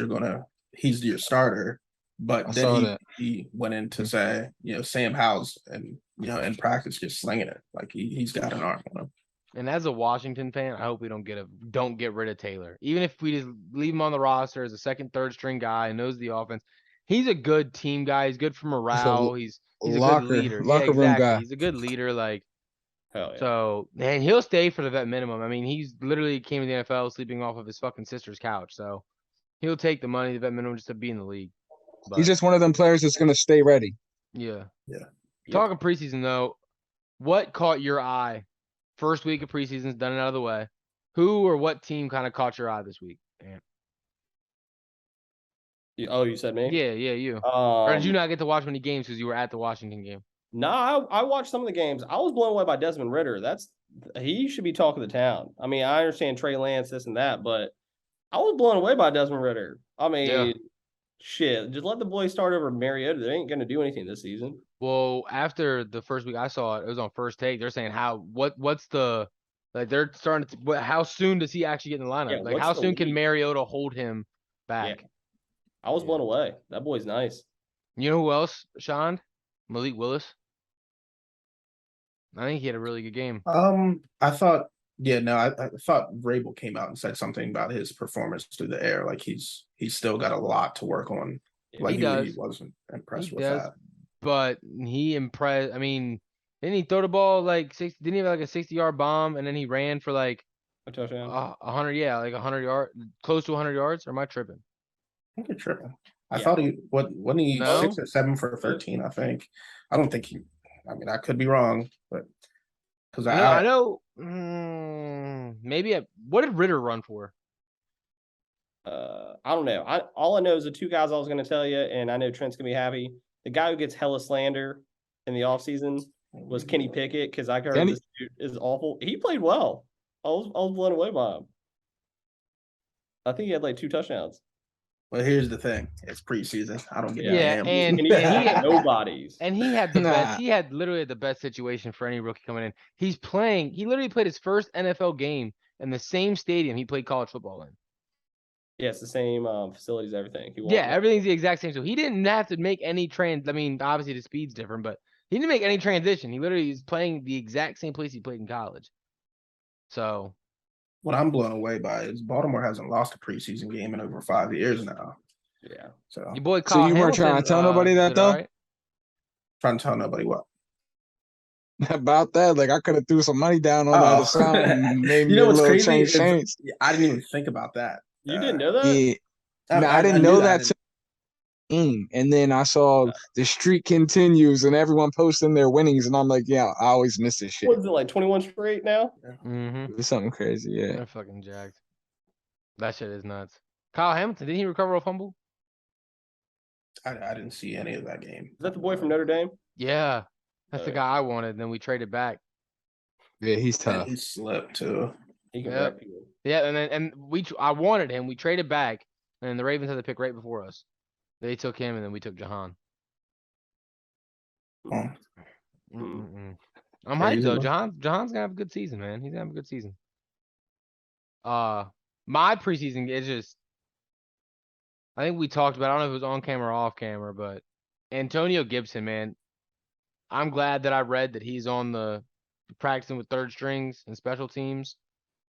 he's your starter. But I then saw that. he went in to say, Sam Howell's, and in practice just slinging it like he's got an arm on him. And as a Washington fan, I hope we don't get rid of Taylor. Even if we just leave him on the roster as a second, third string guy and knows the offense. He's a good team guy. He's good for morale. He's a good leader. Yeah, Locker room exactly. guy. He's a good leader. Like, Hell yeah. so, and he'll stay for the vet minimum. I mean, he's literally came to the NFL sleeping off of his fucking sister's couch. So he'll take the money, the vet minimum, just to be in the league. But, He's just one of them players that's gonna stay ready. yeah. Yeah. Talking preseason though, what caught your eye? First week of preseason's done it out of the way. Who or what team kind of caught your eye this week? You said me? Yeah, you. Or did you not get to watch many games because you were at the Washington game? No, I watched some of the games. I was blown away by Desmond Ritter. He should be talk of the town. I mean, I understand Trey Lance, this and that, but I was blown away by Desmond Ritter. I mean, shit, just let the boys start over Mariota. They ain't gonna do anything this season. Well, after the first week I saw it, it was on First Take. They're saying what's the they're starting to how soon does he actually get in the lineup? Yeah, Like how soon can Mariota hold him back? Yeah. I was blown away. That boy's nice. You know who else shined? Malik Willis. I think he had a really good game. I thought, I thought Vrabel came out and said something about his performance through the air. Like he's still got a lot to work on. Like he does. He wasn't impressed He with does. that. But he impressed. I mean, didn't he throw the ball like 60? Didn't he have like a 60-yard bomb and then he ran for like a touchdown? 100, yeah, like 100 yards, close to 100 yards. Or am I tripping? I think you're tripping. I thought wasn't he 6 or 7 for 13? I think. I don't think he. I mean, I could be wrong, but because I know. Maybe. What did Ritter run for? I don't know. All I know is the two guys I was going to tell you, and I know Trent's gonna be happy. The guy who gets hella slander in the offseason was Kenny Pickett, because I heard this dude is awful. He played well. I was blown away by him. I think he had like 2 touchdowns. Well, here's the thing: it's preseason. I don't get and he had nobodies. And he had the best. He had literally the best situation for any rookie coming in. He literally played his first NFL game in the same stadium he played college football in. Yeah, it's the same facilities, everything. Everything's the exact same. So he didn't have to make any I mean, obviously the speed's different, but he didn't make any transition. He literally is playing the exact same place he played in college. So what I'm blown away by is Baltimore hasn't lost a preseason game in over 5 years now. Yeah. So your boy Kyle you weren't trying to tell nobody that though? Right? Trying to tell nobody what? About that, like I could have threw some money down on that or something and made me a what's little crazy? change. I didn't even think about that. You didn't know that? Yeah. No, I didn't know that. And then I saw the streak continues and everyone posting their winnings, and I'm like, yeah, I always miss this shit. What is it, like 21 straight now? Mm-hmm. It's something crazy, yeah. They're fucking jacked. That shit is nuts. Kyle Hamilton, did he recover a fumble? I didn't see any of that game. Is that the boy from Notre Dame? Yeah, that's the guy I wanted. Then we traded back. Yeah, he's tough. And he slipped too. He can wreck people. Yeah, and I wanted him. We traded back, and the Ravens had the pick right before us. They took him, and then we took Jahan. Oh. I'm hyped though. Jahan's gonna have a good season, man. He's gonna have a good season. My preseason is just. I think we talked about. I don't know if it was on camera or off camera, but Antonio Gibson, man. I'm glad that I read that he's on the practicing with third strings and special teams,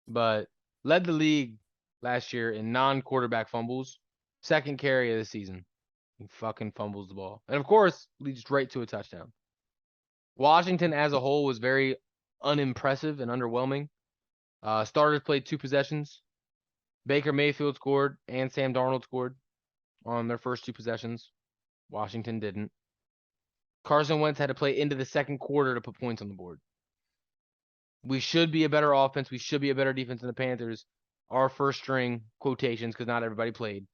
but led the league last year in non-quarterback fumbles, second carry of the season. He fucking fumbles the ball, and of course leads right to a touchdown. Washington as a whole was very unimpressive and underwhelming. Starters played 2 possessions. Baker Mayfield scored and Sam Darnold scored on their first 2 possessions. Washington didn't. Carson Wentz had to play into the second quarter to put points on the board. We should be a better offense. We should be a better defense than the Panthers. our first string quotations, because not everybody played,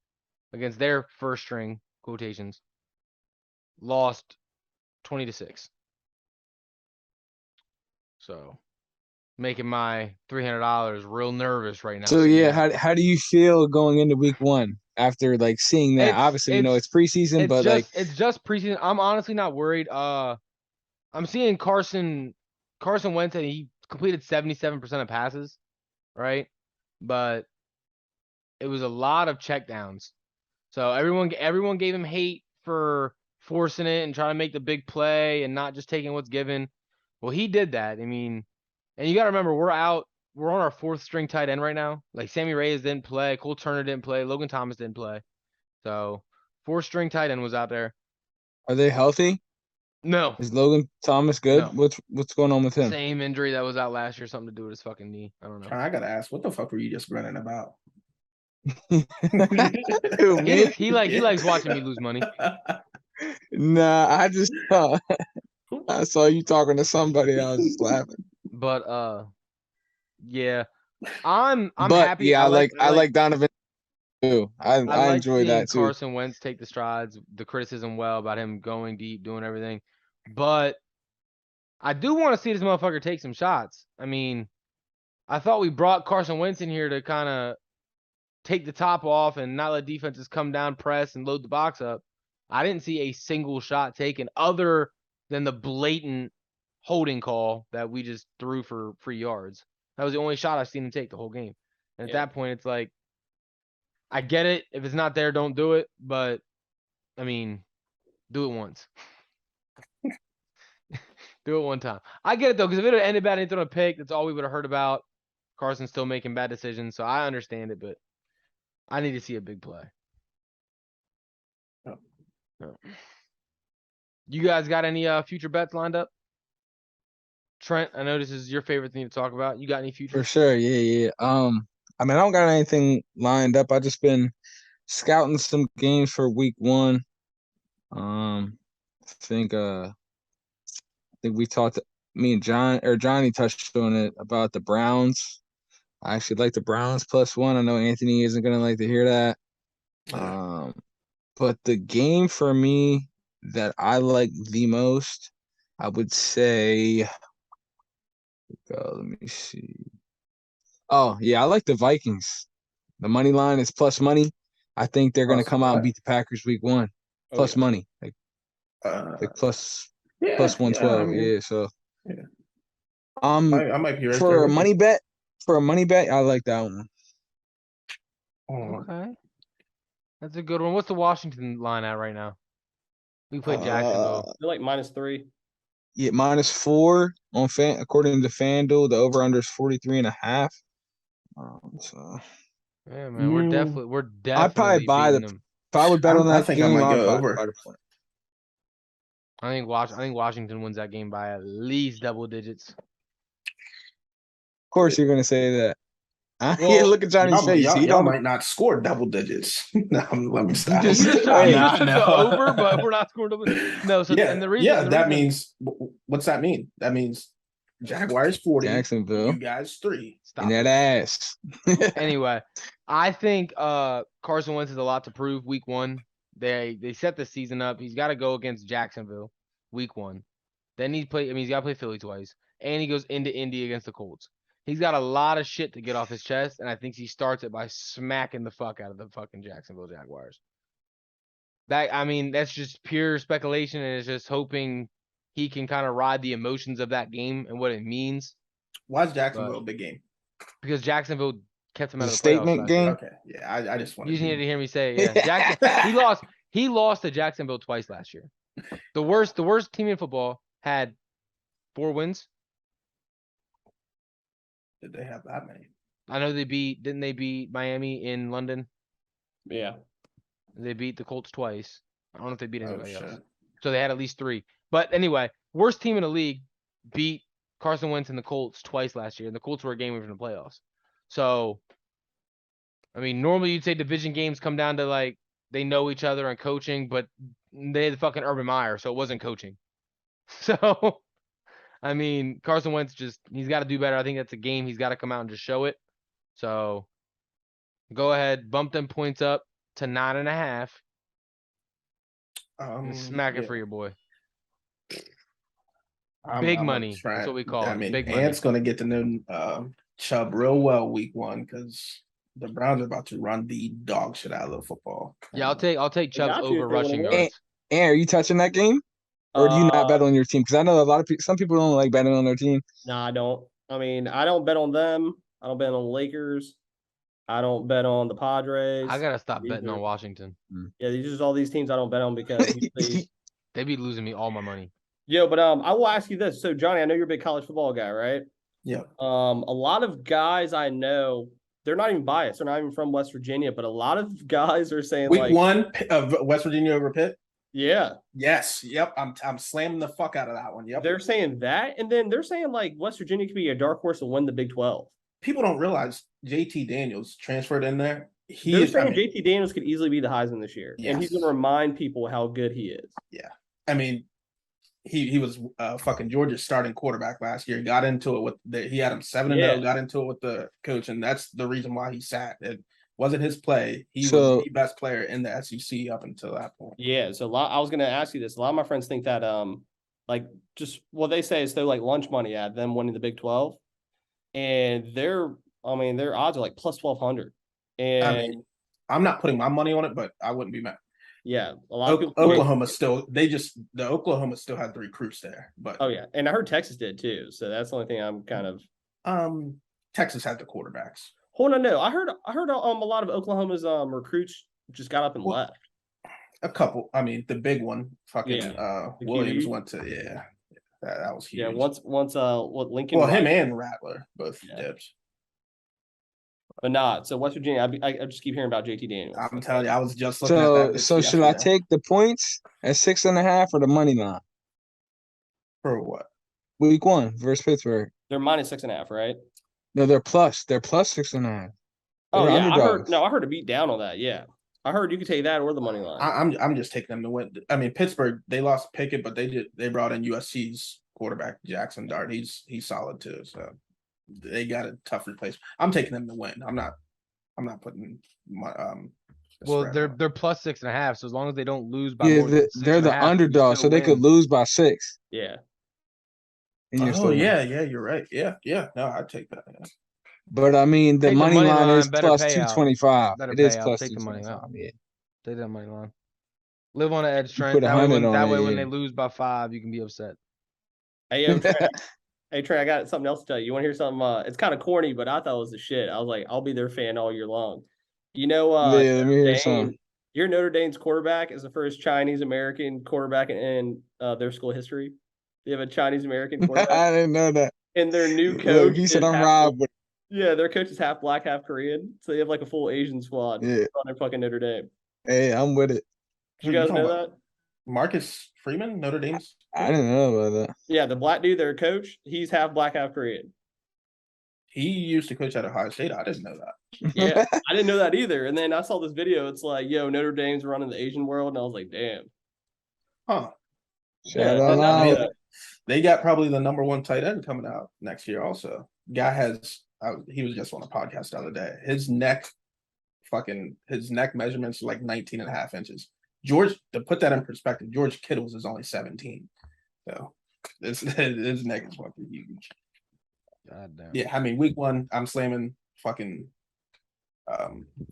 against their first string quotations, lost 20-6. So making my $300 real nervous right now. So sitting yeah, here. how do you feel going into week 1 after like seeing that? Obviously, we know it's preseason, but like it's just preseason. I'm honestly not worried. I'm seeing Carson Wentz, and he completed 77% of passes, right? But it was a lot of checkdowns. So everyone gave him hate for forcing it and trying to make the big play and not just taking what's given. Well, he did that. I mean, and you got to remember, we're on our fourth string tight end right now. Like Sammy Reyes didn't play, Cole Turner didn't play, Logan Thomas didn't play. So fourth string tight end was out there. are they healthy? No, Is Logan Thomas good? No. What's going on with him? same injury that was out last year, something to do with his fucking knee. I don't know. I gotta ask, what the fuck were you just running about? Who, me? He likes watching me lose money. Nah, I saw you talking to somebody. I was just laughing. But yeah, I'm But happy. yeah, I like Donovan too. I like enjoy seeing that too. Carson Wentz take the strides, the criticism well about him going deep, doing everything. But I do want to see this motherfucker take some shots. I mean, I thought we brought Carson Wentz in here to kind of take the top off and not let defenses come down, press, and load the box up. I didn't see a single shot taken other than the blatant holding call that we just threw for free yards. That was the only shot I've seen him take the whole game. And at that point, it's like, I get it. If it's not there, don't do it. But, I mean, do it once. Do it one time. I get it, though, because if it had ended bad and he threw a pick, that's all we would have heard about. Carson's still making bad decisions, so I understand it, but I need to see a big play. Oh. Oh. You guys got any future bets lined up? Trent, I know this is your favorite thing to talk about. You got any future? For sure, yeah. I mean, I don't got anything lined up. I just been scouting some games for week 1. I think we talked. Me and Johnny touched on it about the Browns. I actually like the Browns +1. I know Anthony isn't gonna like to hear that. Yeah. But the game for me that I like the most, I would say. Let me see. Oh yeah, I like the Vikings. The money line is plus money. I think they're gonna come out and beat the Packers week 1. Plus money, like plus 112. I mean, yeah, so yeah. I might be right for there a with money you. bet. For a money bet, I like that one. Okay. That's a good one. What's the Washington line at right now? We played Jacksonville. They're like -3. Yeah, -4 on according to FanDuel. The over under is 43.5. So Yeah, man, we're definitely I'd probably buy beating the. them. If I would bet on I that think I game, might I'd go buy over. the point. I think Washington wins that game by at least double digits. Of course, you're gonna say that. Yeah, Well, look at Johnny's face. He Y'all don't. might not score double digits. No, let me stop. You just- just Hey. took the over, but we're not scoring double. No, so Yeah, and the reason that means what's that mean? That means Jaguars 40, Jacksonville. you guys 3. Stop In that it. ass. Anyway, I think Carson Wentz has a lot to prove week 1. They set the season up. He's got to go against Jacksonville week 1. Then he's got to play Philly twice, and he goes into Indy against the Colts. He's got a lot of shit to get off his chest, and I think he starts it by smacking the fuck out of the fucking Jacksonville Jaguars. That's just pure speculation, and it's just hoping he can kind of ride the emotions of that game and what it means. Why is Jacksonville a big game? Because Jacksonville kept him out of the statement playoffs. game. Okay, yeah, I just want You just needed to hear me say it. Yeah, Jackson. He lost to Jacksonville twice last year. The worst team in football had 4 wins. Did they have that many? I know didn't they beat Miami in London? Yeah. They beat the Colts twice. I don't know if they beat anybody else. Shit. So they had at least 3. But anyway, worst team in the league beat Carson Wentz and the Colts twice last year, and the Colts were a game away from the playoffs. So, I mean, normally you'd say division games come down to like they know each other and coaching, but they had the fucking Urban Meyer, so it wasn't coaching. So, I mean, Carson Wentz he's got to do better. I think that's a game he's got to come out and just show it. So, Go ahead, bump them points up to 9.5 and smack it Yeah, for your boy. I'm Big gonna money. try That's it. what we call I it. mean, Big money. Ant's gonna get to know Chubb real well week 1 because the Browns are about to run the dog shit out of the football. Yeah, I'll take Chubb's got you over if they wanna rushing win. yards. And are you touching that game? Or do you not bet on your team? Because I know a lot of people, some people don't like betting on their team. No, I don't. I mean, I don't bet on them. I don't bet on the Lakers. I don't bet on the Padres. I gotta stop These betting are- on Washington. Yeah, these are just all these teams I don't bet on because usually. They be losing me all my money. Yo, but I will ask you this. So Johnny, I know you're a big college football guy, right? Yeah. A lot of guys I know, they're not even biased. They're not even from West Virginia, but a lot of guys are saying Week like 1 of West Virginia over Pitt. yeah. Yes. Yep. I'm slamming the fuck out of that one. Yep. They're saying that, and then they're saying like West Virginia could be a dark horse to win the Big 12. People don't realize JT Daniels transferred in there. They're saying JT Daniels could easily be the Heisman this year, and he's Yes. going to remind people how good he is. Yeah. I mean, he was fucking Georgia's starting quarterback last year. Got into it with he had him 7-0. Got into it with the coach, and that's the reason why he sat. It wasn't his play. He was the best player in the SEC up until that point. Yeah. So I was going to ask you this. A lot of my friends think that like just what they say is they're like lunch money at them winning the Big 12, and their odds are like plus 1,200. And I mean, I'm not putting my money on it, but I wouldn't be mad. Yeah, a lot of people. Oklahoma still. The Oklahoma still had the recruits there, but oh yeah, and I heard Texas did too. So that's the only thing I'm kind of. Texas had the quarterbacks. Hold on, no, I heard a lot of Oklahoma's recruits just got up and left. A couple. I mean, the big one, fucking Williams QB? went to that was huge. Yeah, once what Lincoln. Well, him and Rattler both dipped. But not so West Virginia. I just keep hearing about JT Daniels. I'm telling you, I was just looking at that. So should I take the points at 6.5 or the money line for what? Week 1 versus Pittsburgh. They're minus 6.5, right? No, they're plus 6.5. Oh yeah, I heard a beat down on that. Yeah, I heard you could take that or the money line. I'm just taking them to win. I mean, Pittsburgh, they lost Pickett, but they brought in USC's quarterback Jackson Dart. He's solid too. So they got a tough replacement. I'm taking them to win. I'm not putting my Well, they're plus 6.5. So as long as they don't lose by more than they're the underdog, so they could lose by 6. Yeah. Oh yeah, you're right. Yeah. No, I'd take that. Yeah. But I mean, the money line is plus 225. It is plus 225. Yeah. Take that money line. Live on the edge, Trent. Put 100 on that way, it, when yeah. they lose by 5, you can be upset. Hey, Trey, I got something else to tell you. You want to hear something? It's kind of corny, but I thought it was the shit. I was like, I'll be their fan all year long. You know, let me hear something. Your Notre Dame's quarterback is the first Chinese American quarterback in their school history. They have a Chinese American quarterback. I didn't know that. And their new coach. Look, he said I'm Rob. Yeah, their coach is half black, half Korean. So they have like a full Asian squad on their fucking Notre Dame. Hey, I'm with it. Did you guys know that? Marcus Freeman, Notre Dame's? I didn't know about that. Yeah, the black dude, their coach, he's half black, half Korean. He used to coach at Ohio State. I didn't know that. Yeah, I didn't know that either. And then I saw this video. It's like, yo, Notre Dame's running the Asian world. And I was like, damn. Huh. Shout out. They got probably the number 1 tight end coming out next year also. Guy he was just on a podcast the other day. His neck measurements are like 19.5 inches. George, to put that in perspective, George Kittle's is only 17. So his neck is fucking huge. God damn. Yeah, I mean, week 1, I'm slamming fucking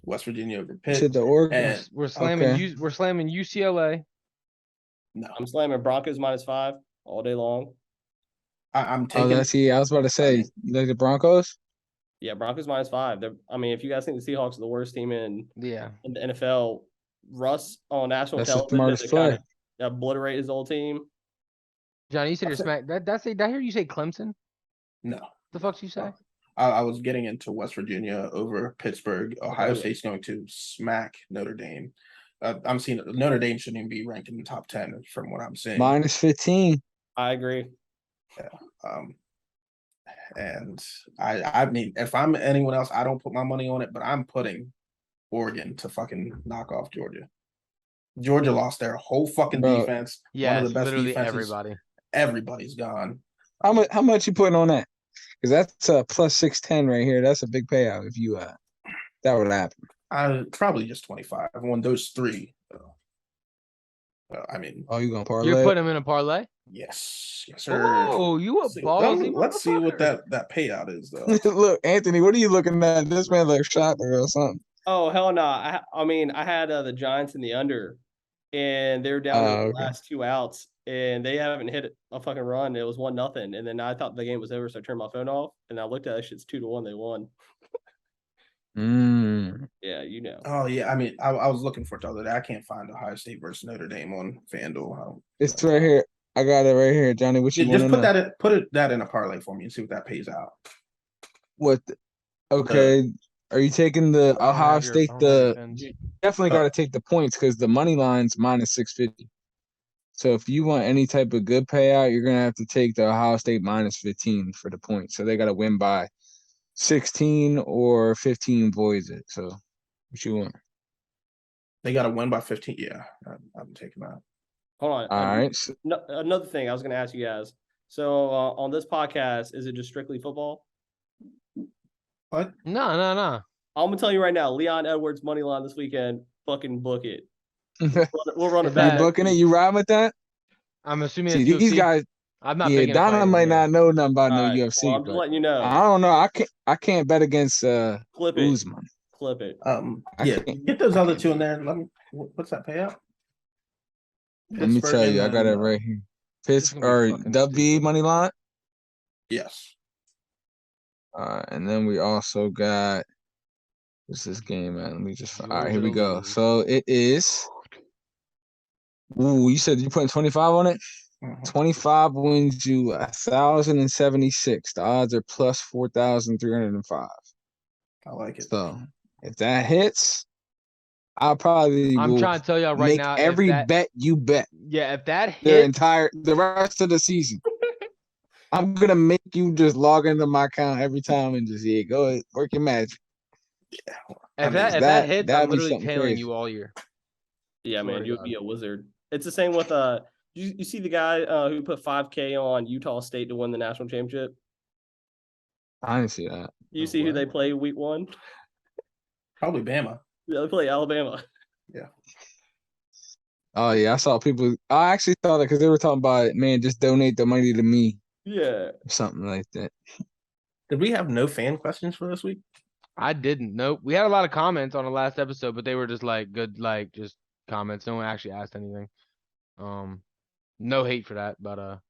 West Virginia over Pitt. To the Oregon. We're slamming we're slamming UCLA. No, I'm slamming Broncos -5 all day long. I'm taking. I was about to say, you like the Broncos? Yeah, Broncos -5. I mean, if you guys think the Seahawks are the worst team in the NFL, Russ on national television kind of obliterate his old team. Johnny, you said you're smack. Did I hear you say Clemson? No. The fuck did you say? I was getting into West Virginia over Pittsburgh. Ohio State's going to smack Notre Dame. I'm seeing Notre Dame shouldn't even be ranked in the top 10 from what I'm seeing. -15. I agree. Yeah. And I mean, if I'm anyone else, I don't put my money on it, but I'm putting Oregon to fucking knock off Georgia. Georgia lost their whole fucking defense. Yeah, one of the best literally defenses. Everybody's gone. How much you putting on that? Because that's a plus 610 right here. That's a big payout if you that would happen. Probably just 25 on those three. I mean, Oh, you gonna parlay? You're putting him in a parlay? yes, sir. Oh, you a See, ballsy let's see what motherfucker. that payout is though. Look, Anthony, what are you looking at? This man like shot or something. Oh hell no! I mean, I had the Giants in the under, and they're down to the Okay. last 2 outs, and they haven't hit a fucking run. It was 1-0, and then I thought the game was over, so I turned my phone off, and I looked at it. Shit's 2-1. They won. Yeah, you know. Oh yeah, I mean, I was looking for it the other day. I can't find Ohio State versus Notre Dame on FanDuel. It's right here. I got it right here, Johnny. What you Just want to know? put that in a parlay for me and see what that pays out. What? Okay. Are you taking the I don't Ohio have your- State? I don't have your pins. You definitely got to take the points because the money line's minus 650. So if you want any type of good payout, you're gonna have to take the Ohio State minus 15 for the points. So they got to win by 16 or 15 voids it. So what you want? They got to win by 15. Yeah, I'm taking that. Hold on. All right. So, Another thing I was going to ask you guys. So on this podcast, is it just strictly football? What? No. I'm gonna tell you right now, Leon Edwards money line this weekend. Fucking book it. We'll run it Is back. you booking it? You riding with that? I'm assuming See, it's these UFC. guys. I'm not Yeah, picking a Donna fight might in not know nothing about no All right, UFC. well, I'm just but letting you know. I don't know. I can't bet against Clip it. Usman. Clip it. Yeah, can't- get those I other can't two in do there. Let me. What's that payout? Let me tell you, I got it right here. Pittsburgh or fucking W stupid. money line. Yes. And then we also got what's this game at? Let me just all right, here we go. Georgia. So it is. Ooh, you said you putting 25 on it? Mhm. 25 wins you 1,076. The odds are plus 4,305. I like it. So if that hits, I probably I'm will trying to tell y'all right make now. every if that, bet you bet yeah, if that the hits, the rest of the season. I'm gonna make you just log into my account every time and just go ahead, work your magic. if mean, that hits, that'd I'm be literally something tailing crazy. you all year. Yeah, Swear man, to you would God. be a wizard. It's the same with you see the guy who put 5K on Utah State to win the national championship? I didn't see that. You see who what? they play week 1? Probably Bama. Yeah, they play Alabama. Oh yeah, I saw people. I actually thought it because they were talking about, man, just donate the money to me Yeah. or something like that. Did we have no fan questions for this week? I didn't. Nope. We had a lot of comments on the last episode, but they were just like good, like just comments. No one actually asked anything. No hate for that, but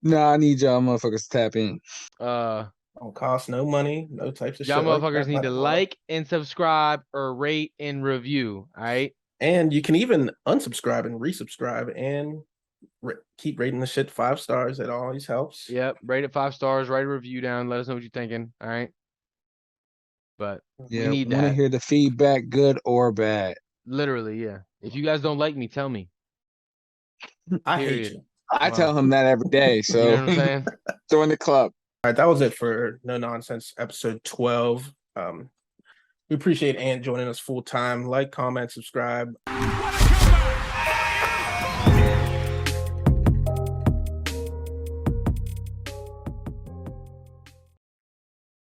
No, I need y'all motherfuckers to tap in. Don't cost no money, no types of y'all shit. like motherfuckers that, need to but- like and subscribe or rate and review. All right. And you can even unsubscribe and resubscribe and keep rating the shit 5 stars. It always helps. Yep. Rate it 5 stars. Write a review down. Let us know what you're thinking. All right. But Yeah, we need want to that. hear the feedback, good or bad. Literally, yeah. If you guys don't like me, tell me. I hate Period. you. I Wow. tell him that every day. You So know what I'm saying? join the club. All right, that was it for No Nonsense episode 12. We appreciate Ant joining us full time. Like, comment, subscribe.